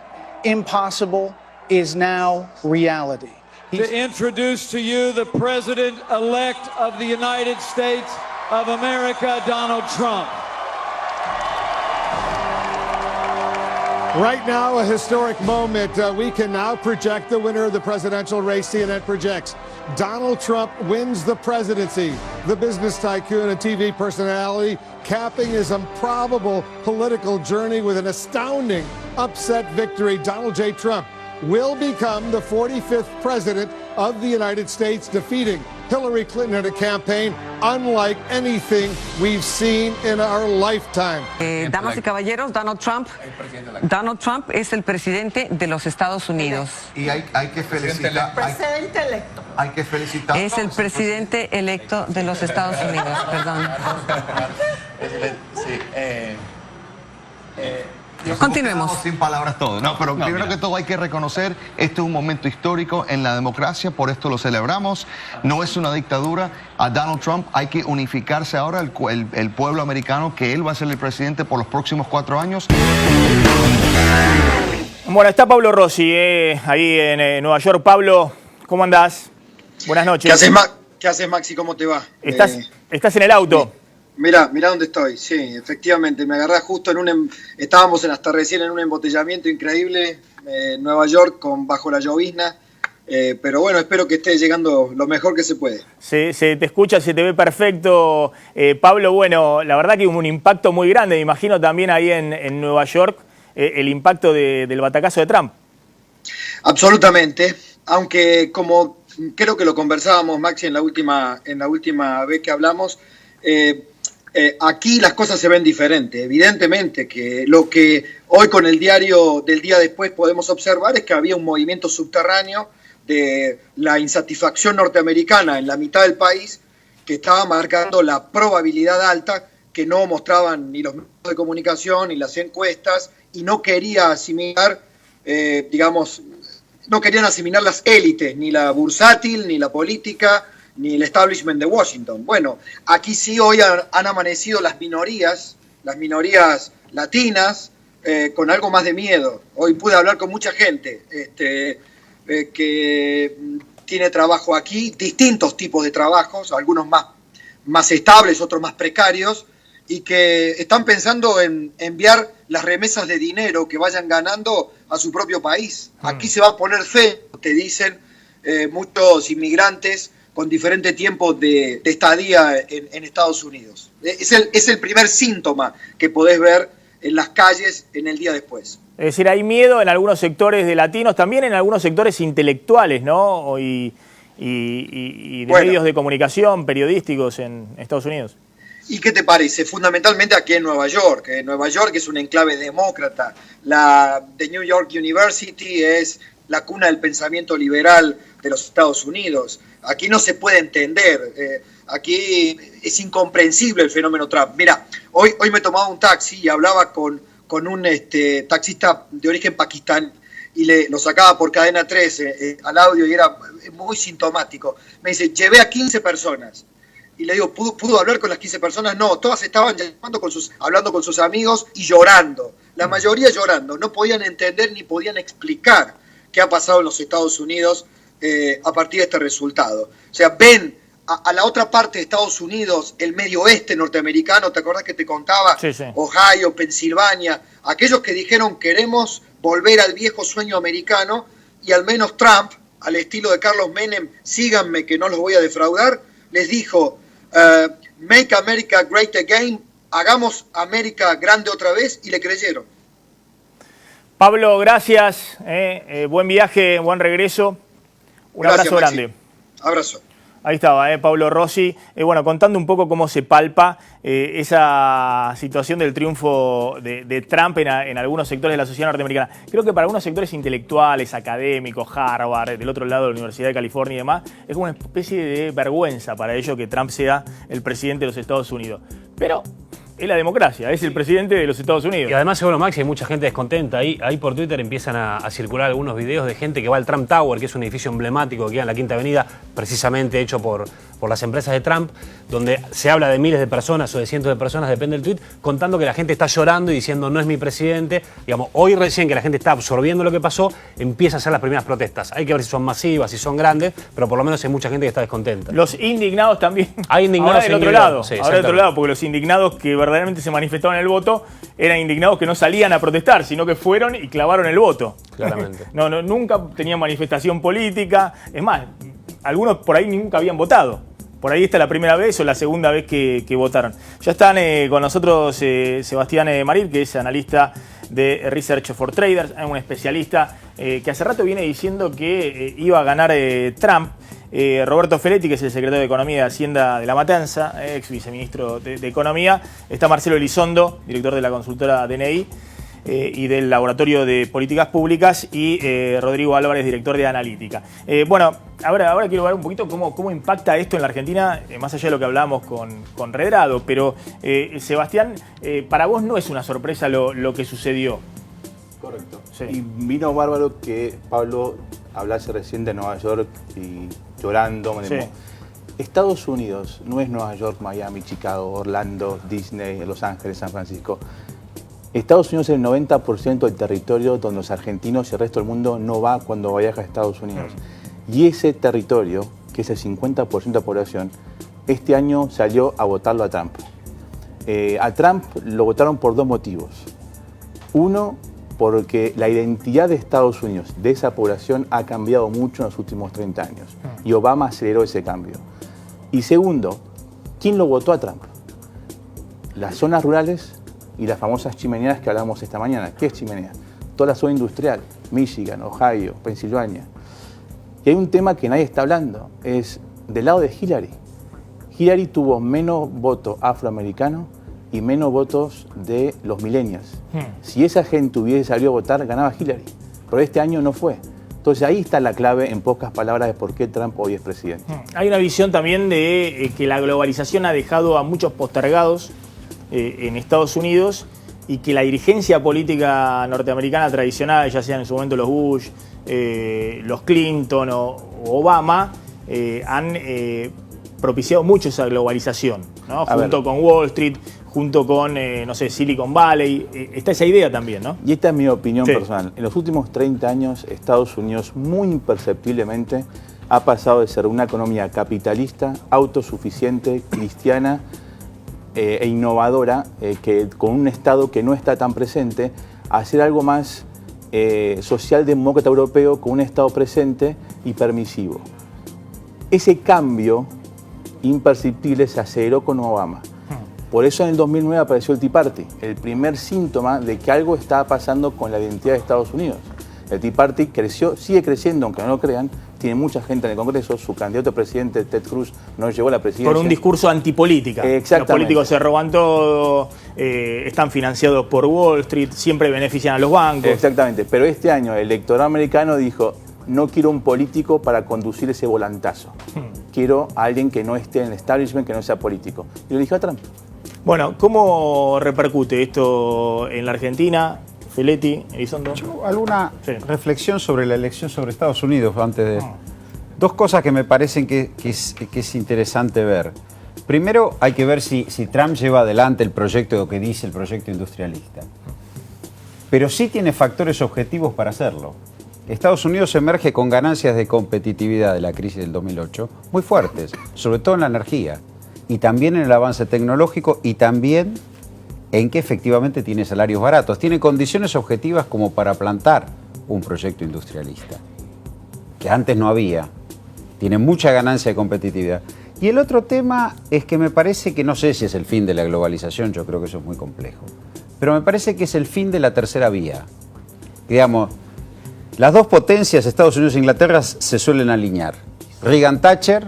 [SPEAKER 5] impossible, is now reality.
[SPEAKER 2] To introduce to you the President-elect of the United States of America, Donald Trump.
[SPEAKER 6] Right now, a historic moment. We can now project the winner of the presidential race. CNN projects Donald Trump wins the presidency. The business tycoon and TV personality capping his improbable political journey with an astounding upset victory. Donald J. Trump will become the 45th president of the United States, defeating Hillary Clinton in a campaign unlike anything we've seen in our lifetime.
[SPEAKER 7] Damas y caballeros, Donald Trump es el presidente de los Estados Unidos.
[SPEAKER 8] Y hay que felicitar.
[SPEAKER 7] Presidente electo.
[SPEAKER 8] Hay que felicitar.
[SPEAKER 7] Es el presidente electo de los Estados Unidos, perdón. Continuemos.
[SPEAKER 8] Sin palabras todo. No, pero primero que todo hay que reconocer, este es un momento histórico en la democracia, por esto lo celebramos. No es una dictadura. A Donald Trump hay que unificarse ahora, el pueblo americano, que él va a ser el presidente por los próximos 4 años.
[SPEAKER 1] Bueno, está Pablo Rossi ahí en Nueva York. Pablo, ¿cómo andás? Buenas noches.
[SPEAKER 9] ¿Qué haces, Maxi? ¿Cómo te va?
[SPEAKER 1] ¿Estás en el auto?
[SPEAKER 9] Mirá dónde estoy. Sí, efectivamente, me agarré justo estábamos hasta recién en un embotellamiento increíble en Nueva York bajo la llovizna, pero bueno, espero que esté llegando lo mejor que se puede.
[SPEAKER 1] Se te escucha, se te ve perfecto. Pablo, bueno, la verdad que hubo un impacto muy grande, me imagino también ahí en Nueva York, el impacto del batacazo de Trump.
[SPEAKER 9] Absolutamente, aunque como creo que lo conversábamos, Maxi, en la última vez que hablamos, Aquí las cosas se ven diferentes. Evidentemente que lo que hoy con el diario del día después podemos observar es que había un movimiento subterráneo de la insatisfacción norteamericana en la mitad del país que estaba marcando la probabilidad alta que no mostraban ni los medios de comunicación ni las encuestas, y no quería asimilar, no querían asimilar las élites, ni la bursátil, ni la política, ni el establishment de Washington. Bueno, aquí sí hoy han amanecido las minorías latinas, con algo más de miedo. Hoy pude hablar con mucha gente que tiene trabajo aquí, distintos tipos de trabajos, algunos más estables, otros más precarios, y que están pensando en enviar las remesas de dinero que vayan ganando a su propio país. Aquí se va a poner fe, te dicen muchos inmigrantes con diferentes tiempos de estadía en Estados Unidos. Es el primer síntoma que podés ver en las calles en el día después.
[SPEAKER 1] Es decir, hay miedo en algunos sectores de latinos, también en algunos sectores intelectuales, ¿no? Y de medios de comunicación, periodísticos en Estados Unidos.
[SPEAKER 9] ¿Y qué te parece? Fundamentalmente aquí en Nueva York. Nueva York es un enclave demócrata. La de New York University es la cuna del pensamiento liberal de los Estados Unidos. Aquí no se puede entender. Aquí es incomprensible el fenómeno Trump. Mira, hoy me tomaba un taxi y hablaba con un taxista de origen pakistaní y lo sacaba por cadena 3 al audio y era muy sintomático. Me dice, llevé a 15 personas. Y le digo, ¿pudo hablar con las 15 personas? No, todas estaban hablando con sus amigos y llorando. La mayoría llorando. No podían entender ni podían explicar qué ha pasado en los Estados Unidos a partir de este resultado. O sea, ven a la otra parte de Estados Unidos, el medio oeste norteamericano, ¿te acordás que te contaba?
[SPEAKER 1] Sí, sí.
[SPEAKER 9] Ohio, Pensilvania, aquellos que dijeron queremos volver al viejo sueño americano, y al menos Trump, al estilo de Carlos Menem, síganme que no los voy a defraudar, les dijo, make America great again, hagamos América grande otra vez, y le creyeron.
[SPEAKER 1] Pablo, gracias, buen viaje, buen regreso,
[SPEAKER 9] Gracias,
[SPEAKER 1] abrazo
[SPEAKER 9] Maxi.
[SPEAKER 1] grande.
[SPEAKER 9] Abrazo.
[SPEAKER 1] Ahí estaba, Pablo Rossi, bueno, contando un poco cómo se palpa esa situación del triunfo de Trump en algunos sectores de la sociedad norteamericana. Creo que para algunos sectores intelectuales, académicos, Harvard, del otro lado de la Universidad de California y demás, es como una especie de vergüenza para ellos que Trump sea el presidente de los Estados Unidos. Pero es la democracia, es el presidente de los Estados Unidos.
[SPEAKER 10] Y además, seguro, Maxi, hay mucha gente descontenta. Ahí por Twitter empiezan a circular algunos videos de gente que va al Trump Tower, que es un edificio emblemático que queda en la Quinta Avenida, precisamente hecho por las empresas de Trump, donde se habla de miles de personas o de cientos de personas, depende del tweet, contando que la gente está llorando y diciendo no es mi presidente. Digamos, hoy recién que la gente está absorbiendo lo que pasó, empiezan a hacer las primeras protestas. Hay que ver si son masivas, si son grandes, pero por lo menos hay mucha gente que está descontenta.
[SPEAKER 1] Los indignados también.
[SPEAKER 10] Hay indignados
[SPEAKER 1] ahora del otro lado.
[SPEAKER 10] Sí,
[SPEAKER 1] ahora del otro lado, porque los indignados que verdaderamente se manifestaron en el voto eran indignados que no salían a protestar, sino que fueron y clavaron el voto.
[SPEAKER 10] Claramente.
[SPEAKER 1] Nunca tenían manifestación política. Es más, algunos por ahí nunca habían votado. Por ahí está la primera vez o la segunda vez que votaron. Ya están con nosotros Sebastián Marín, que es analista de Research for Traders, un especialista que hace rato viene diciendo que iba a ganar Trump. Roberto Feletti, que es el secretario de Economía y Hacienda de La Matanza, ex viceministro de Economía. Está Marcelo Elizondo, director de la consultora DNI y del Laboratorio de Políticas Públicas, y Rodrigo Álvarez, director de Analítica. Bueno, ahora quiero ver un poquito cómo impacta esto en la Argentina, más allá de lo que hablábamos con Redrado. Pero, Sebastián, para vos no es una sorpresa lo que sucedió.
[SPEAKER 11] Correcto.
[SPEAKER 1] Sí.
[SPEAKER 11] Y vino bárbaro que Pablo hablase recién de Nueva York y llorando.
[SPEAKER 1] Sí.
[SPEAKER 11] Estados Unidos no es Nueva York, Miami, Chicago, Orlando, Disney, Los Ángeles, San Francisco. Estados Unidos es el 90% del territorio donde los argentinos y el resto del mundo no va cuando viaja a Estados Unidos. Y ese territorio, que es el 50% de la población, este año salió a votarlo a Trump. A Trump lo votaron por dos motivos. Uno, porque la identidad de Estados Unidos, de esa población, ha cambiado mucho en los últimos 30 años. Y Obama aceleró ese cambio. Y segundo, ¿quién lo votó a Trump? Las zonas rurales y las famosas chimeneas que hablamos esta mañana. ¿Qué es chimenea? Toda la zona industrial, Michigan, Ohio, Pensilvania. Y hay un tema que nadie está hablando, es del lado de Hillary. Hillary tuvo menos votos afroamericanos y menos votos de los millennials. Si esa gente hubiese salido a votar, ganaba Hillary. Pero este año no fue. Entonces ahí está la clave, en pocas palabras, de por qué Trump hoy es presidente.
[SPEAKER 1] Hay una visión también de que la globalización ha dejado a muchos postergados en Estados Unidos y que la dirigencia política norteamericana tradicional, ya sean en su momento los Bush, los Clinton o Obama, han propiciado mucho esa globalización, ¿no? Junto con Wall Street, junto con, no sé, Silicon Valley. Está esa idea también, ¿no?
[SPEAKER 11] Y esta es mi opinión personal. En los últimos 30 años, Estados Unidos muy imperceptiblemente ha pasado de ser una economía capitalista, autosuficiente, cristiana e innovadora, que con un Estado que no está tan presente, a ser algo más socialdemócrata europeo, con un Estado presente y permisivo. Ese cambio imperceptible se aceleró con Obama. Por eso en el 2009 apareció el Tea Party, el primer síntoma de que algo estaba pasando con la identidad de Estados Unidos. El Tea Party creció, sigue creciendo, aunque no lo crean, tiene mucha gente en el Congreso, su candidato a presidente, Ted Cruz, no llegó a la presidencia.
[SPEAKER 1] Por un discurso antipolítica.
[SPEAKER 11] Exactamente.
[SPEAKER 1] Los políticos se roban todo, están financiados por Wall Street, siempre benefician a los bancos.
[SPEAKER 11] Exactamente, pero este año el electorado americano dijo, no quiero un político para conducir ese volantazo. Quiero a alguien que no esté en el establishment, que no sea político. Y lo dijo a Trump.
[SPEAKER 1] Bueno, ¿cómo repercute esto en la Argentina? Feletti, Elizondo.
[SPEAKER 12] ¿Alguna reflexión sobre la elección sobre Estados Unidos antes de...? Dos cosas que me parecen que es interesante ver. Primero, hay que ver si Trump lleva adelante el proyecto que dice el proyecto industrialista. Pero sí tiene factores objetivos para hacerlo. Estados Unidos emerge con ganancias de competitividad de la crisis del 2008 muy fuertes, sobre todo en la energía, y también en el avance tecnológico, y también en que efectivamente tiene salarios baratos. Tiene condiciones objetivas como para plantar un proyecto industrialista, que antes no había. Tiene mucha ganancia de competitividad. Y el otro tema es que me parece que, no sé si es el fin de la globalización, yo creo que eso es muy complejo, pero me parece que es el fin de la tercera vía. Digamos, las dos potencias, Estados Unidos e Inglaterra, se suelen alinear. Reagan-Thatcher,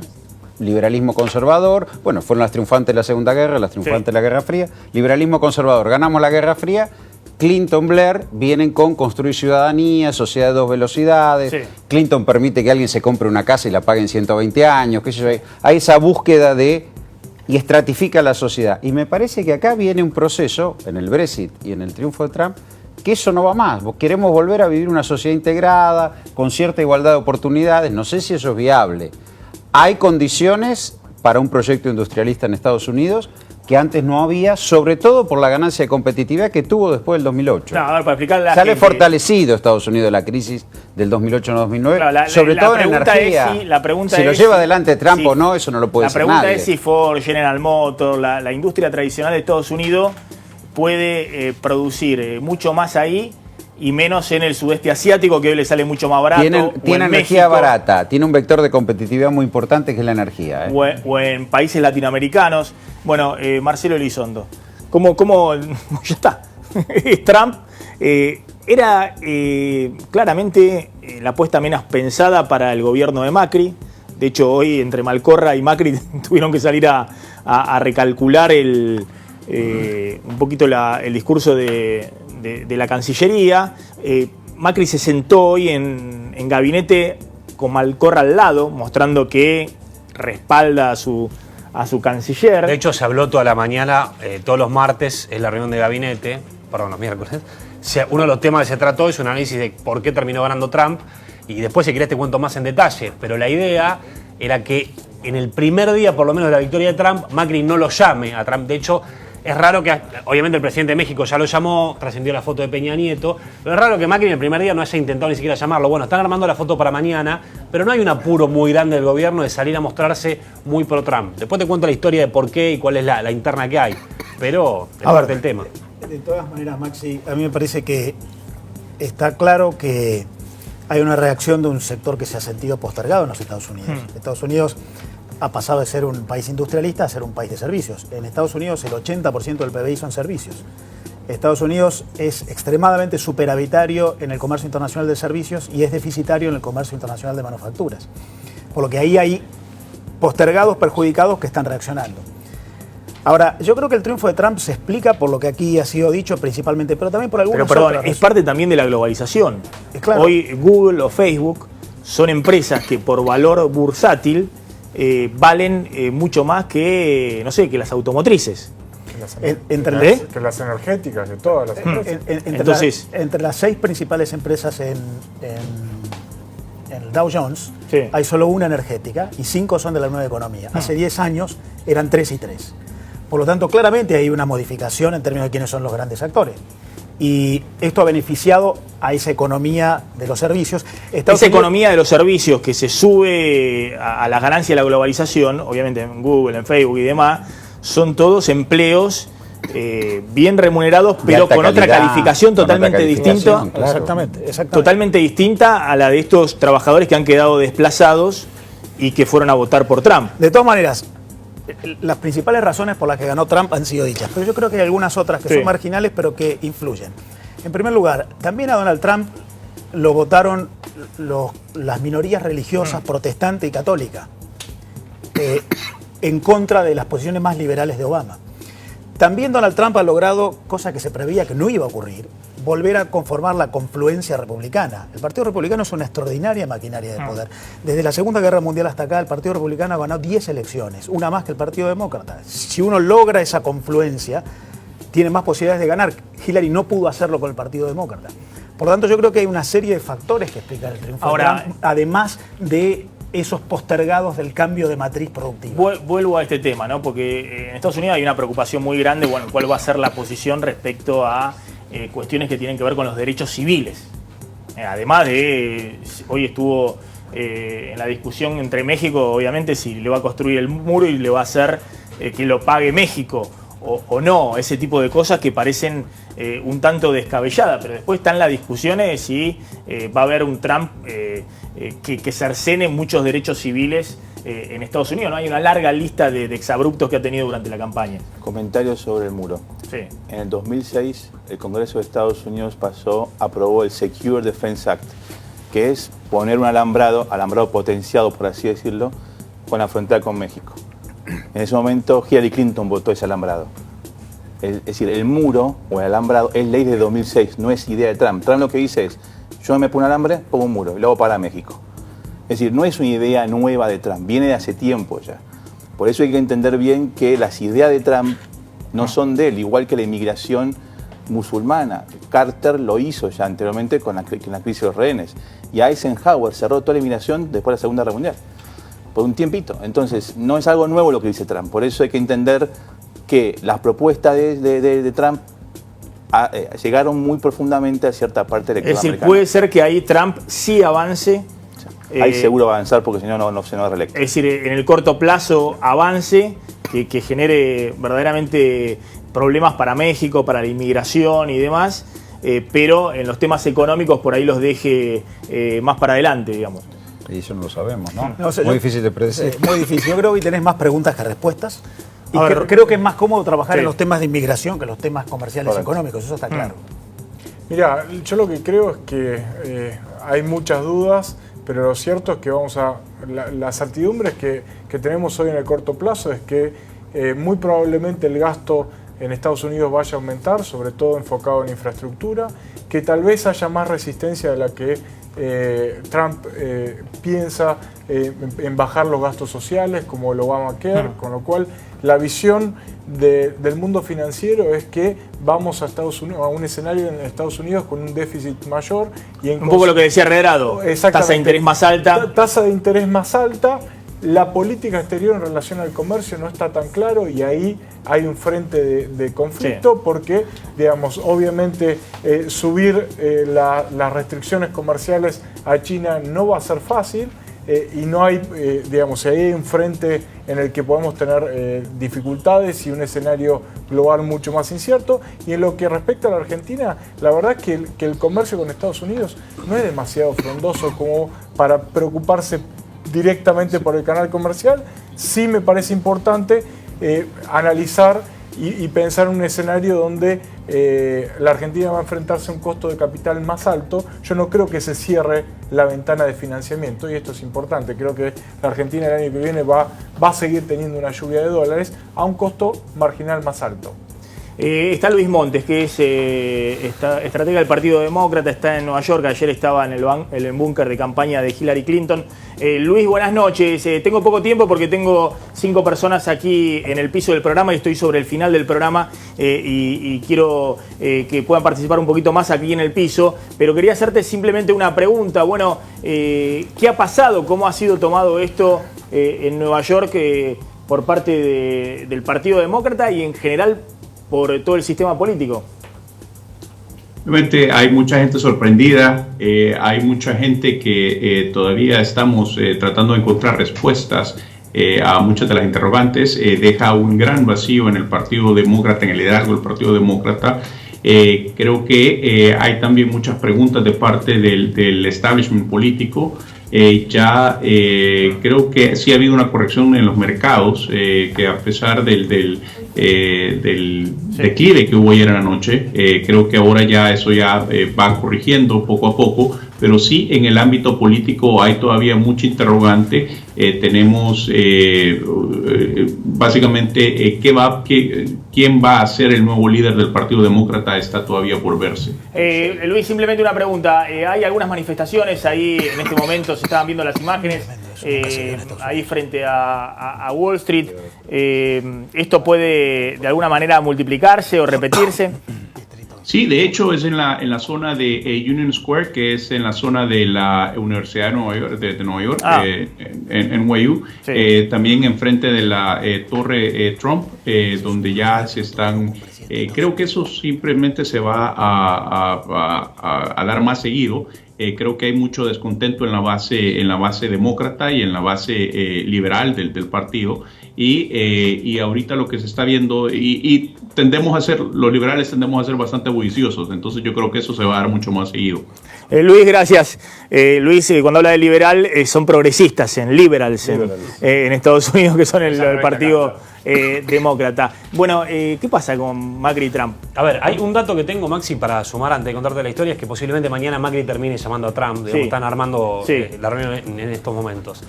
[SPEAKER 12] liberalismo conservador, bueno, fueron las triunfantes de la Segunda Guerra, las triunfantes de la Guerra Fría, liberalismo conservador, ganamos la Guerra Fría, Clinton-Blair vienen con construir ciudadanía, sociedad de dos velocidades, Clinton permite que alguien se compre una casa y la pague en 120 años, qué sé yo, hay esa búsqueda y estratifica la sociedad. Y me parece que acá viene un proceso, en el Brexit y en el triunfo de Trump, que eso no va más. Queremos volver a vivir una sociedad integrada, con cierta igualdad de oportunidades, no sé si eso es viable. Hay condiciones para un proyecto industrialista en Estados Unidos que antes no había, sobre todo por la ganancia de competitividad que tuvo después del 2008.
[SPEAKER 1] No, a ver, para explicarle a la
[SPEAKER 12] Sale
[SPEAKER 1] gente,
[SPEAKER 12] fortalecido Estados Unidos de la crisis del 2008-2009,
[SPEAKER 1] claro,
[SPEAKER 12] sobre todo en energía. Si lo lleva adelante Trump o no, eso no lo puede decir nadie.
[SPEAKER 1] La pregunta es si Ford, General Motors, la industria tradicional de Estados Unidos puede producir mucho más ahí y menos en el sudeste asiático, que hoy le sale mucho más barato.
[SPEAKER 12] Tiene energía barata, tiene un vector de competitividad muy importante que es la energía.
[SPEAKER 1] O en países latinoamericanos. Bueno, Marcelo Elizondo, ¿cómo ya está? Trump era claramente la apuesta menos pensada para el gobierno de Macri. De hecho, hoy entre Malcorra y Macri tuvieron que salir a recalcular un poquito el discurso de la Cancillería. Macri se sentó hoy en gabinete con Malcorra al lado, mostrando que respalda a su canciller.
[SPEAKER 10] De hecho, se habló toda la mañana, todos los martes es la reunión de gabinete, perdón, los miércoles. Uno de los temas que se trató es un análisis de por qué terminó ganando Trump, y después si querés te cuento más en detalle, pero la idea era que en el primer día, por lo menos de la victoria de Trump, Macri no lo llame a Trump. De hecho, es raro que, obviamente el presidente de México ya lo llamó, trascendió la foto de Peña Nieto, pero es raro que Macri en el primer día no haya intentado ni siquiera llamarlo. Bueno, están armando la foto para mañana, pero no hay un apuro muy grande del gobierno de salir a mostrarse muy pro Trump. Después te cuento la historia de por qué y cuál es la interna que hay, pero es parte del tema.
[SPEAKER 13] De todas maneras, Maxi, a mí me parece que está claro que hay una reacción de un sector que se ha sentido postergado en los Estados Unidos. Estados Unidos ha pasado de ser un país industrialista a ser un país de servicios. En Estados Unidos el 80% del PBI son servicios. Estados Unidos es extremadamente superavitario en el comercio internacional de servicios y es deficitario en el comercio internacional de manufacturas. Por lo que ahí hay postergados, perjudicados, que están reaccionando. Ahora, yo creo que el triunfo de Trump se explica por lo que aquí ha sido dicho principalmente, pero también por algunas
[SPEAKER 1] Pero perdón,
[SPEAKER 13] otras
[SPEAKER 1] es parte también de la globalización.
[SPEAKER 13] Claro.
[SPEAKER 1] Hoy Google o Facebook son empresas que por valor bursátil valen mucho más que, no sé, que las automotrices.
[SPEAKER 14] Que las energéticas, de todas las empresas.
[SPEAKER 13] Entre las 6 principales empresas en el Dow Jones, hay solo una energética y 5 son de la nueva economía. Hace 10 años eran 3 y 3. Por lo tanto, claramente hay una modificación en términos de quiénes son los grandes actores. Y esto ha beneficiado a esa economía de los servicios.
[SPEAKER 1] Esa economía de los servicios que se sube a la ganancia de la globalización, obviamente en Google, en Facebook y demás, son todos empleos bien remunerados, pero con otra calificación totalmente distinta.
[SPEAKER 13] Exactamente.
[SPEAKER 1] Totalmente distinta a la de estos trabajadores que han quedado desplazados y que fueron a votar por Trump.
[SPEAKER 13] De todas maneras, las principales razones por las que ganó Trump han sido dichas, pero yo creo que hay algunas otras que son marginales, pero que influyen. En primer lugar, también a Donald Trump lo votaron las minorías religiosas protestante y católica, en contra de las posiciones más liberales de Obama. También Donald Trump ha logrado, cosa que se preveía que no iba a ocurrir, volver a conformar la confluencia republicana. El Partido Republicano es una extraordinaria maquinaria de poder. Desde la Segunda Guerra Mundial hasta acá, el Partido Republicano ha ganado 10 elecciones, una más que el Partido Demócrata. Si uno logra esa confluencia, tiene más posibilidades de ganar. Hillary no pudo hacerlo con el Partido Demócrata. Por lo tanto, yo creo que hay una serie de factores que explican el triunfo de Trump, además de esos postergados del cambio de matriz productiva.
[SPEAKER 1] Vuelvo a este tema, ¿no? Porque en Estados Unidos hay una preocupación muy grande, bueno, cuál va a ser la posición respecto a cuestiones que tienen que ver con los derechos civiles. Además de, hoy estuvo en la discusión entre México, obviamente, si le va a construir el muro y le va a hacer que lo pague México o no, ese tipo de cosas que parecen un tanto descabelladas, pero después están las discusiones si va a haber un Trump que cercene muchos derechos civiles en Estados Unidos, ¿no? Hay una larga lista de exabruptos que ha tenido durante la campaña.
[SPEAKER 11] Comentarios sobre el muro.
[SPEAKER 1] Sí.
[SPEAKER 11] En el 2006, el Congreso de Estados Unidos aprobó el Secure Defense Act, que es poner un alambrado potenciado, por así decirlo, con la frontera con México. En ese momento, Hillary Clinton votó ese alambrado. Es decir, el muro o el alambrado es ley de 2006, no es idea de Trump. Trump lo que dice es, yo me pongo un alambre, pongo un muro y luego para México. Es decir, no es una idea nueva de Trump, viene de hace tiempo ya. Por eso hay que entender bien que las ideas de Trump no son de él, igual que la inmigración musulmana. Carter lo hizo ya anteriormente con la crisis de los rehenes. Y Eisenhower cerró toda la inmigración después de la Segunda Guerra Mundial, por un tiempito. Entonces, no es algo nuevo lo que dice Trump. Por eso hay que entender que las propuestas de Trump llegaron muy profundamente a cierta parte del electorado americano.
[SPEAKER 1] Puede ser que ahí Trump sí avance.
[SPEAKER 11] Ahí seguro va a avanzar porque si no, no se va a reelecto.
[SPEAKER 1] Es decir, en el corto plazo avance, que genere verdaderamente problemas para México, para la inmigración y demás, pero en los temas económicos por ahí los deje más para adelante, digamos.
[SPEAKER 12] Y eso no lo sabemos, ¿no?
[SPEAKER 13] No, o sea,
[SPEAKER 12] muy difícil de predecir.
[SPEAKER 13] Muy difícil. Yo creo que hoy tenés más preguntas que respuestas. Y
[SPEAKER 1] A ver,
[SPEAKER 13] creo que es más cómodo trabajar en los temas de inmigración que en los temas comerciales y económicos, eso está claro.
[SPEAKER 14] Mira, yo lo que creo es que hay muchas dudas, pero lo cierto es que las certidumbres que tenemos hoy en el corto plazo es que muy probablemente el gasto en Estados Unidos vaya a aumentar, sobre todo enfocado en infraestructura, que tal vez haya más resistencia de la que Trump piensa en bajar los gastos sociales, como el Obamacare, con lo cual la visión del mundo financiero es que vamos a un escenario en Estados Unidos con un déficit mayor. Y
[SPEAKER 1] un poco lo que decía Redrado, tasa de interés más alta.
[SPEAKER 14] Tasa de interés más alta. La política exterior en relación al comercio no está tan claro y ahí hay un frente de conflicto porque, digamos, obviamente subir las restricciones comerciales a China no va a ser fácil y no hay, digamos, ahí hay un frente en el que podemos tener dificultades y un escenario global mucho más incierto. Y en lo que respecta a la Argentina, la verdad es que el comercio con Estados Unidos no es demasiado frondoso como para preocuparse directamente por el canal comercial. Sí me parece importante analizar y pensar en un escenario donde la Argentina va a enfrentarse a un costo de capital más alto, yo no creo que se cierre la ventana de financiamiento, y esto es importante. Creo que la Argentina el año que viene va a seguir teniendo una lluvia de dólares a un costo marginal más alto.
[SPEAKER 1] Está Luis Montes, que es estratega del Partido Demócrata, está en Nueva York, ayer estaba en el búnker de campaña de Hillary Clinton. Luis, buenas noches. Tengo poco tiempo porque tengo 5 personas aquí en el piso del programa y estoy sobre el final del programa y quiero que puedan participar un poquito más aquí en el piso, pero quería hacerte simplemente una pregunta. Bueno, ¿qué ha pasado? ¿Cómo ha sido tomado esto en Nueva York por parte del Partido Demócrata y en general por todo el sistema político?
[SPEAKER 15] Obviamente hay mucha gente sorprendida, hay mucha gente que todavía estamos tratando de encontrar respuestas a muchas de las interrogantes. Deja un gran vacío en el Partido Demócrata, en el liderazgo del Partido Demócrata. Creo que hay también muchas preguntas de parte del establishment político. Creo que sí ha habido una corrección en los mercados, que a pesar del declive que hubo ayer en la noche, creo que ahora ya eso va corrigiendo poco a poco, pero sí en el ámbito político hay todavía mucha interrogante. Tenemos básicamente quién va a ser el nuevo líder del Partido Demócrata está todavía por verse.
[SPEAKER 1] Luis, simplemente una pregunta. Hay algunas manifestaciones ahí en este momento, se estaban viendo las imágenes, ahí frente a Wall Street. ¿Esto puede de alguna manera multiplicarse o repetirse?
[SPEAKER 15] Sí, de hecho es en la zona de Union Square, que es en la zona de la Universidad de Nueva York, en NYU, sí. También enfrente de la Torre Trump, donde ya se están... creo que eso simplemente se va a dar más seguido. Creo que hay mucho descontento en la base demócrata y en la base liberal del partido. Y ahorita lo que se está viendo, y los liberales tendemos a ser bastante bulliciosos, entonces yo creo que eso se va a dar mucho más seguido.
[SPEAKER 1] Luis, gracias. Luis, cuando habla de liberal, son progresistas, liberals en Estados Unidos, que son el partido demócrata. Bueno, ¿qué pasa con Macri y Trump?
[SPEAKER 10] A ver, hay un dato que tengo, Maxi, para sumar antes de contarte la historia, es que posiblemente mañana Macri termine llamando a Trump. Digamos, están armando la reunión en estos momentos.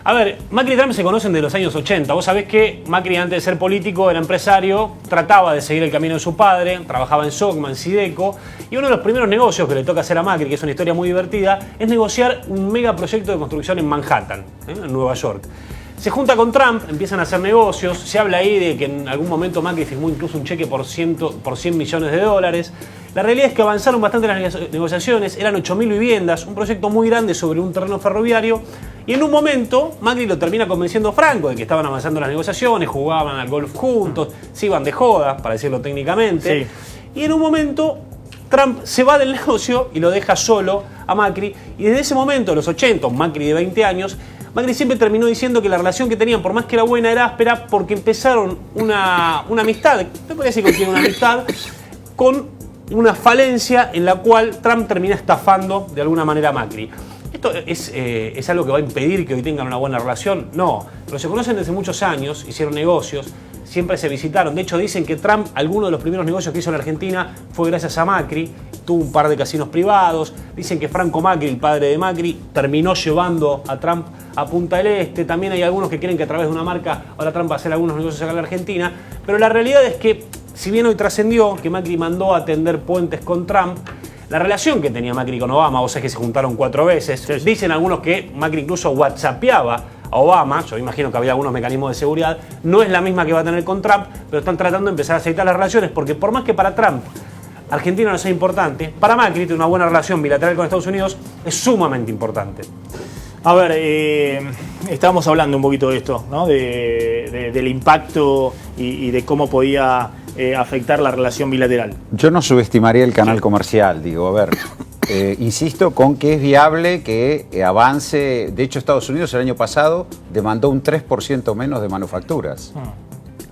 [SPEAKER 10] A ver, Macri y Trump se conocen de los años 80. Vos sabés que Macri, antes de ser político, era empresario, trataba de seguir el camino de su padre, trabajaba en Sogman, Sideco, y uno de los primeros negocios que le toca hacer a Macri, que es una historia muy divertida, es negociar un megaproyecto de construcción en Manhattan, en Nueva York. Se junta con Trump, empiezan a hacer negocios, se habla ahí de que en algún momento Macri firmó incluso un cheque por 100 millones de dólares. La realidad es que avanzaron bastante las negociaciones, eran 8.000 viviendas, un proyecto muy grande sobre un terreno ferroviario, y en un momento Macri lo termina convenciendo Franco de que estaban avanzando las negociaciones, jugaban al golf juntos, se iban de joda, para decirlo técnicamente, y en un momento Trump se va del negocio y lo deja solo a Macri, y desde ese momento, los 80, Macri de 20 años, Macri siempre terminó diciendo que la relación que tenían, por más que era buena, era áspera porque empezaron una amistad, no podría decir que tiene una amistad, con una falencia en la cual Trump termina estafando de alguna manera a Macri. ¿Esto es algo que va a impedir que hoy tengan una buena relación? No, pero se conocen desde muchos años, hicieron negocios, siempre se visitaron. De hecho, dicen que Trump, alguno de los primeros negocios que hizo en Argentina fue gracias a Macri, tuvo un par de casinos privados. Dicen que Franco Macri, el padre de Macri, terminó llevando a Trump a Punta del Este. También hay algunos que creen que a través de una marca ahora Trump va a hacer algunos negocios acá en la Argentina. Pero la realidad es que, si bien hoy trascendió que Macri mandó a tender puentes con Trump, la relación que tenía Macri con Obama, vos sabés que se juntaron 4 veces. Dicen algunos que Macri incluso whatsappeaba a Obama, yo imagino que había algunos mecanismos de seguridad, no es la misma que va a tener con Trump, pero están tratando de empezar a aceitar las relaciones, porque por más que para Trump Argentina no sea importante, para Macri tener una buena relación bilateral con Estados Unidos es sumamente importante.
[SPEAKER 1] A ver, estábamos hablando un poquito de esto, ¿no? Del impacto y de cómo podía afectar la relación bilateral.
[SPEAKER 12] Yo no subestimaría el canal comercial, digo, a ver, insisto con que es viable que avance. De hecho, Estados Unidos el año pasado demandó un 3% menos de manufacturas.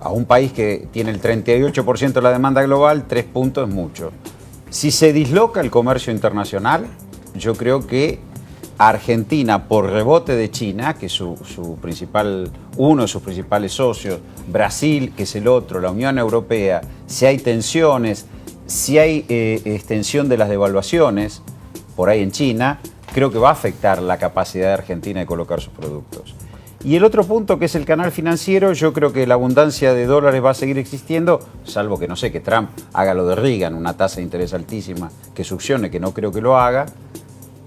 [SPEAKER 12] A un país que tiene el 38% de la demanda global, 3 puntos es mucho. Si se disloca el comercio internacional, yo creo que Argentina, por rebote de China, que es su principal uno de sus principales socios, Brasil, que es el otro, la Unión Europea, si hay tensiones, si hay extensión de las devaluaciones, por ahí en China, creo que va a afectar la capacidad de Argentina de colocar sus productos. Y el otro punto, que es el canal financiero, yo creo que la abundancia de dólares va a seguir existiendo, salvo que, no sé, que Trump haga lo de Reagan, una tasa de interés altísima, que succione, que no creo que lo haga.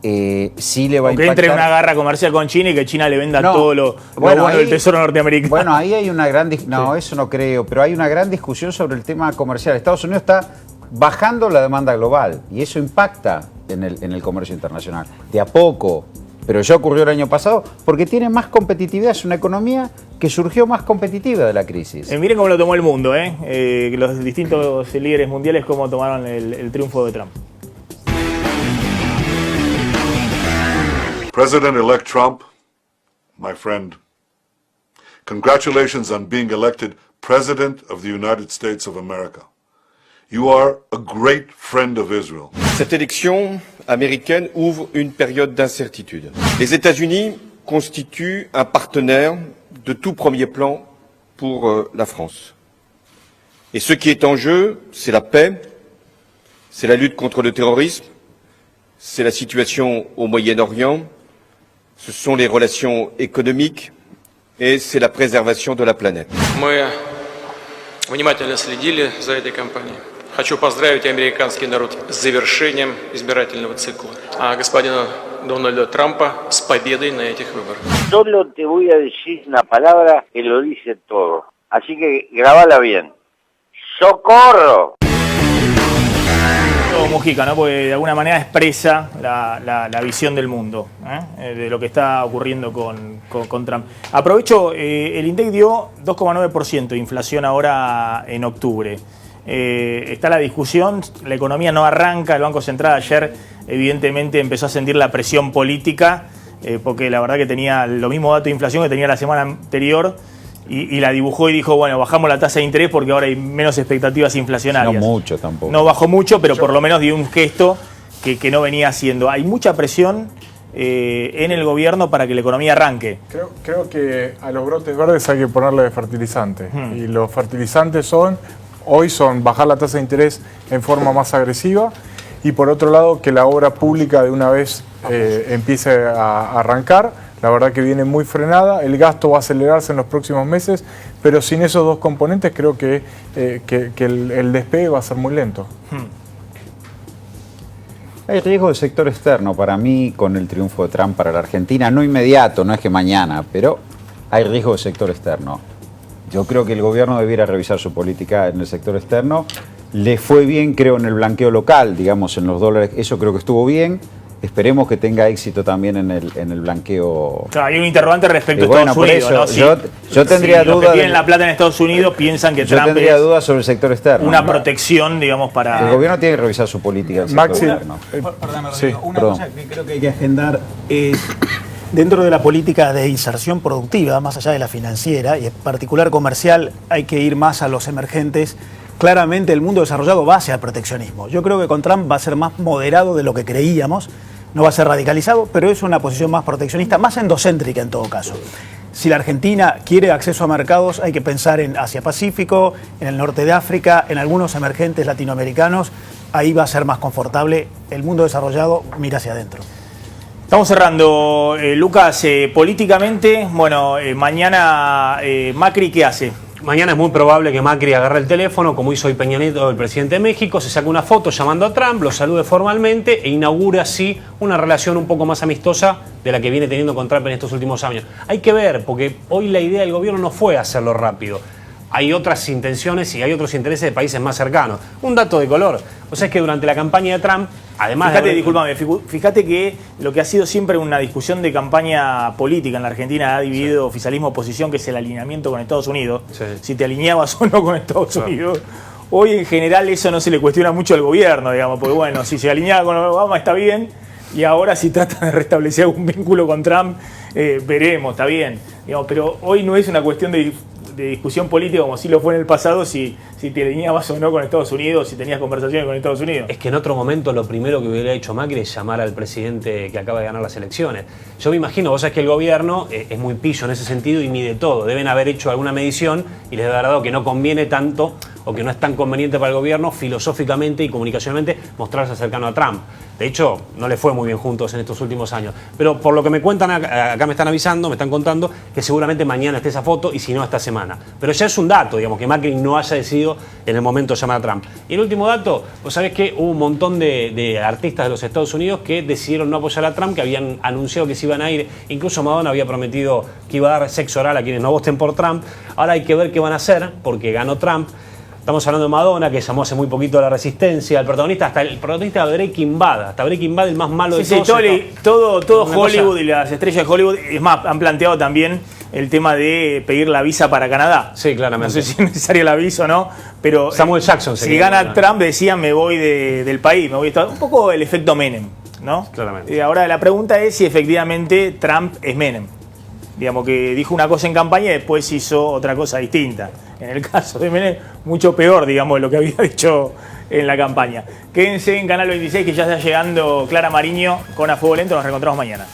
[SPEAKER 12] Sí le va a impactar.
[SPEAKER 1] Que entre en una guerra comercial con China y que China le venda todo lo bueno del tesoro norteamericano.
[SPEAKER 12] Bueno, ahí hay una gran no, eso no creo, pero hay una gran discusión sobre el tema comercial. Estados Unidos está bajando la demanda global y eso impacta en el comercio internacional. De a poco, pero ya ocurrió el año pasado, porque tiene más competitividad, es una economía que surgió más competitiva de la crisis.
[SPEAKER 1] Miren cómo lo tomó el mundo, los distintos líderes mundiales, cómo tomaron el triunfo de Trump.
[SPEAKER 16] President-elect Trump, my friend, congratulations on being elected President of the United States of America. You are a great friend of Israel.
[SPEAKER 17] Cette élection américaine ouvre une période d'incertitude. Les États-Unis constituent un partenaire de tout premier plan pour la France. Et ce qui est en jeu, c'est la paix, c'est la lutte contre le terrorisme, c'est la situation au Moyen-Orient, ce sont les relations économiques et c'est la préservation de la planète.
[SPEAKER 18] Мы внимательно следили за этой кампанией. Хочу поздравить американский народ с завершением избирательного цикла, а господина Дональда Трампа с победой на этих выборах.
[SPEAKER 19] Solo te voy a decir una palabra que lo dice todo, así que grabala bien. ¡Socorro!
[SPEAKER 1] Mujica, ¿no? Porque de alguna manera expresa la visión del mundo, de lo que está ocurriendo con Trump. Aprovecho, el INDEC dio 2,9% de inflación ahora en octubre. Está la discusión, la economía no arranca, el Banco Central ayer evidentemente empezó a sentir la presión política, porque la verdad que tenía los mismos datos de inflación que tenía la semana anterior, y la dibujó y dijo, bueno, bajamos la tasa de interés porque ahora hay menos expectativas inflacionarias.
[SPEAKER 12] No mucho tampoco.
[SPEAKER 1] No bajó mucho, pero por lo menos dio un gesto que no venía haciendo. Hay mucha presión en el gobierno para que la economía arranque.
[SPEAKER 14] Creo que a los brotes verdes hay que ponerle fertilizante. Y los fertilizantes hoy son bajar la tasa de interés en forma más agresiva y por otro lado que la obra pública de una vez empiece a arrancar. La verdad que viene muy frenada, el gasto va a acelerarse en los próximos meses, pero sin esos dos componentes creo que el despegue va a ser muy lento.
[SPEAKER 12] Hay riesgo del sector externo para mí con el triunfo de Trump para la Argentina, no inmediato, no es que mañana, pero hay riesgo del sector externo. Yo creo que el gobierno debiera revisar su política en el sector externo. Le fue bien, creo, en el blanqueo local, digamos, en los dólares, eso creo que estuvo bien. Esperemos que tenga éxito también en el blanqueo.
[SPEAKER 1] Claro, hay un interrogante respecto a
[SPEAKER 12] bueno,
[SPEAKER 1] Estados Unidos,
[SPEAKER 12] eso,
[SPEAKER 1] ¿no? Si,
[SPEAKER 12] yo tendría
[SPEAKER 1] los
[SPEAKER 12] dudas.
[SPEAKER 1] que tienen la plata en Estados Unidos piensan que Trump
[SPEAKER 12] tendría
[SPEAKER 1] es
[SPEAKER 12] dudas sobre el sector externo.
[SPEAKER 1] una protección, digamos, para...
[SPEAKER 12] El gobierno tiene que revisar su política en el sector externo.
[SPEAKER 13] Una cosa que creo que hay que agendar es, dentro de la política de inserción productiva, más allá de la financiera y en particular comercial, hay que ir más a los emergentes. Claramente el mundo desarrollado va hacia el proteccionismo. Yo creo que con Trump va a ser más moderado de lo que creíamos. No va a ser radicalizado, pero es una posición más proteccionista, más endocéntrica en todo caso. Si la Argentina quiere acceso a mercados, hay que pensar en Asia-Pacífico, en el norte de África, en algunos emergentes latinoamericanos. Ahí va a ser más confortable. El mundo desarrollado mira hacia adentro.
[SPEAKER 1] Estamos cerrando, Lucas, políticamente, bueno, mañana Macri, ¿qué hace?
[SPEAKER 10] Mañana es muy probable que Macri agarre el teléfono, como hizo hoy Peña Nieto, el presidente de México, se saque una foto llamando a Trump, lo salude formalmente e inaugure así una relación un poco más amistosa de la que viene teniendo con Trump en estos últimos años. Hay que ver, porque hoy la idea del gobierno no fue hacerlo rápido. Hay otras intenciones y hay otros intereses de países más cercanos. Un dato de color. O sea, es que durante la campaña de Trump, además
[SPEAKER 1] fíjate que lo que ha sido siempre una discusión de campaña política en la Argentina ha dividido oficialismo-oposición, que es el alineamiento con Estados Unidos. Sí. Si te alineabas o no con Estados Unidos. Hoy en general eso no se le cuestiona mucho al gobierno, digamos, porque bueno, si se alineaba con Obama está bien, y ahora si tratan de restablecer algún vínculo con Trump, veremos, está bien. Digamos, pero hoy no es una cuestión de de discusión política como sí lo fue en el pasado, si te alineabas o no con Estados Unidos, si tenías conversaciones con Estados Unidos.
[SPEAKER 10] Es que en otro momento lo primero que hubiera hecho Macri es llamar al presidente que acaba de ganar las elecciones. Yo me imagino, vos sabés que el gobierno es muy pillo en ese sentido y mide todo. Deben haber hecho alguna medición y les debe haber dado que no conviene tanto o que no es tan conveniente para el gobierno filosóficamente y comunicacionalmente mostrarse cercano a Trump. De hecho, no le fue muy bien juntos en estos últimos años. Pero por lo que me cuentan, acá me están avisando, me están contando que seguramente mañana esté esa foto y si no, esta semana. Pero ya es un dato, digamos, que Macri no haya decidido en el momento llamar a Trump. Y el último dato, vos sabés que hubo un montón de artistas de los Estados Unidos que decidieron no apoyar a Trump, que habían anunciado que se iban a ir. Incluso Madonna había prometido que iba a dar sexo oral a quienes no voten por Trump. Ahora hay que ver qué van a hacer, porque ganó Trump. Estamos hablando de Madonna, que llamó hace muy poquito a la Resistencia, el protagonista de Breaking Bad, hasta Breaking Bad, el más malo de todos.
[SPEAKER 1] Todo Hollywood y las estrellas de Hollywood, es más, han planteado también el tema de pedir la visa para Canadá.
[SPEAKER 10] Sí, claramente.
[SPEAKER 1] No sé si es necesaria la visa o no, pero
[SPEAKER 10] Samuel Jackson
[SPEAKER 1] si gana Trump, decían me voy del país, me voy a un poco el efecto Menem, ¿no?
[SPEAKER 10] Claramente.
[SPEAKER 1] Ahora la pregunta es si efectivamente Trump es Menem. Digamos que dijo una cosa en campaña y después hizo otra cosa distinta. En el caso de Menem, mucho peor, digamos, de lo que había dicho en la campaña. Quédense en Canal 26, que ya está llegando Clara Mariño con A Fuego Lento. Nos reencontramos mañana.